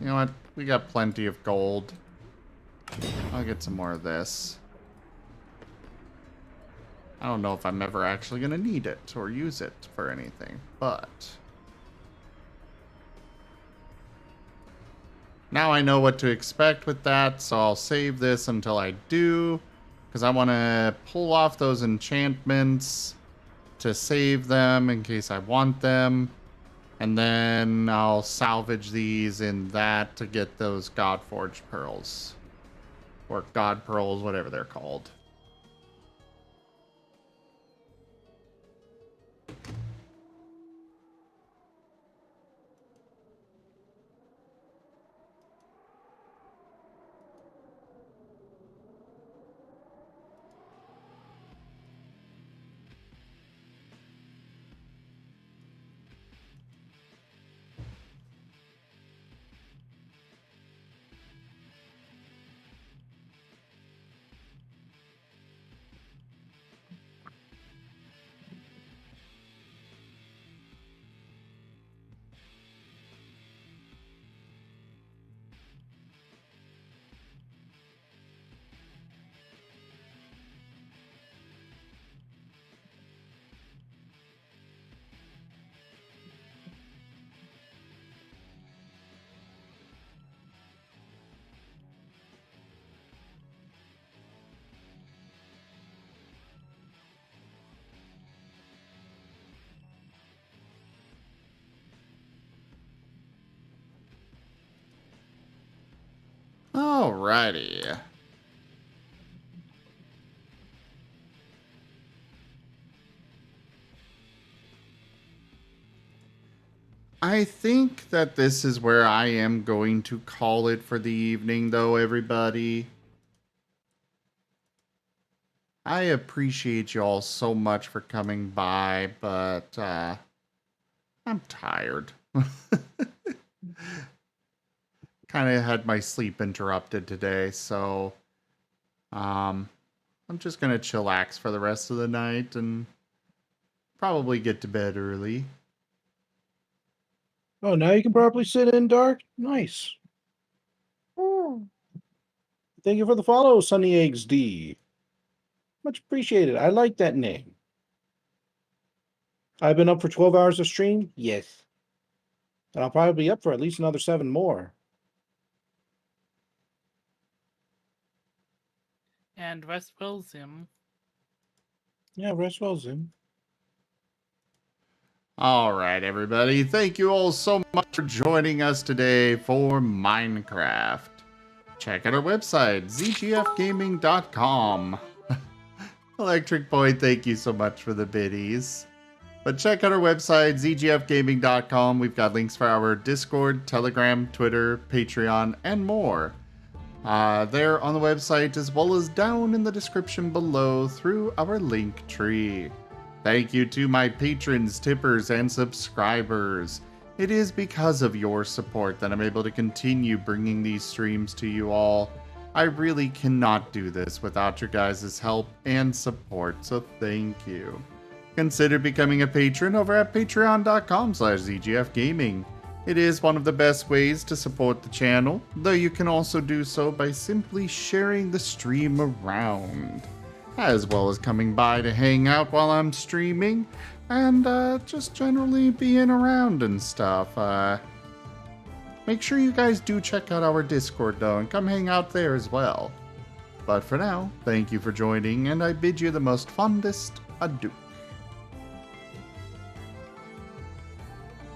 You know what? We got plenty of gold. I'll get some more of this. I don't know if I'm ever actually going to need it or use it for anything, but... Now I know what to expect with that, so I'll save this until I do, because I want to pull off those enchantments to save them in case I want them, and then I'll salvage these in that to get those Godforged pearls, or God pearls, whatever they're called. Alrighty. I think that this is where I am going to call it for the evening, though, everybody. I appreciate you all so much for coming by, but I'm tired. Kind of had my sleep interrupted today, so I'm just gonna chillax for the rest of the night and probably get to bed early. Oh, now you can properly sit in dark? Nice. Thank you for the follow, Sunny Eggs D. Much appreciated. I like that name. I've been up for 12 hours of stream? Yes. And I'll probably be up for at least another 7 more. And rest well, Zim. Yeah, rest well, Zim. All right, everybody. Thank you all so much for joining us today for Minecraft. Check out our website, zgfgaming.com. Electric Boy, thank you so much for the biddies. But check out our website, zgfgaming.com. We've got links for our Discord, Telegram, Twitter, Patreon, and more. There on the website, as well as down in the description below through our link tree. Thank you to my patrons, tippers, and subscribers. It is because of your support that I'm able to continue bringing these streams to you all. I really cannot do this without your guys' help and support, so thank you. Consider becoming a patron over at patreon.com/zgfgaming. It is one of the best ways to support the channel, though you can also do so by simply sharing the stream around, as well as coming by to hang out while I'm streaming, and just generally being around and stuff. Make sure you guys do check out our Discord though, and come hang out there as well. But for now, thank you for joining, and I bid you the most fondest adieu.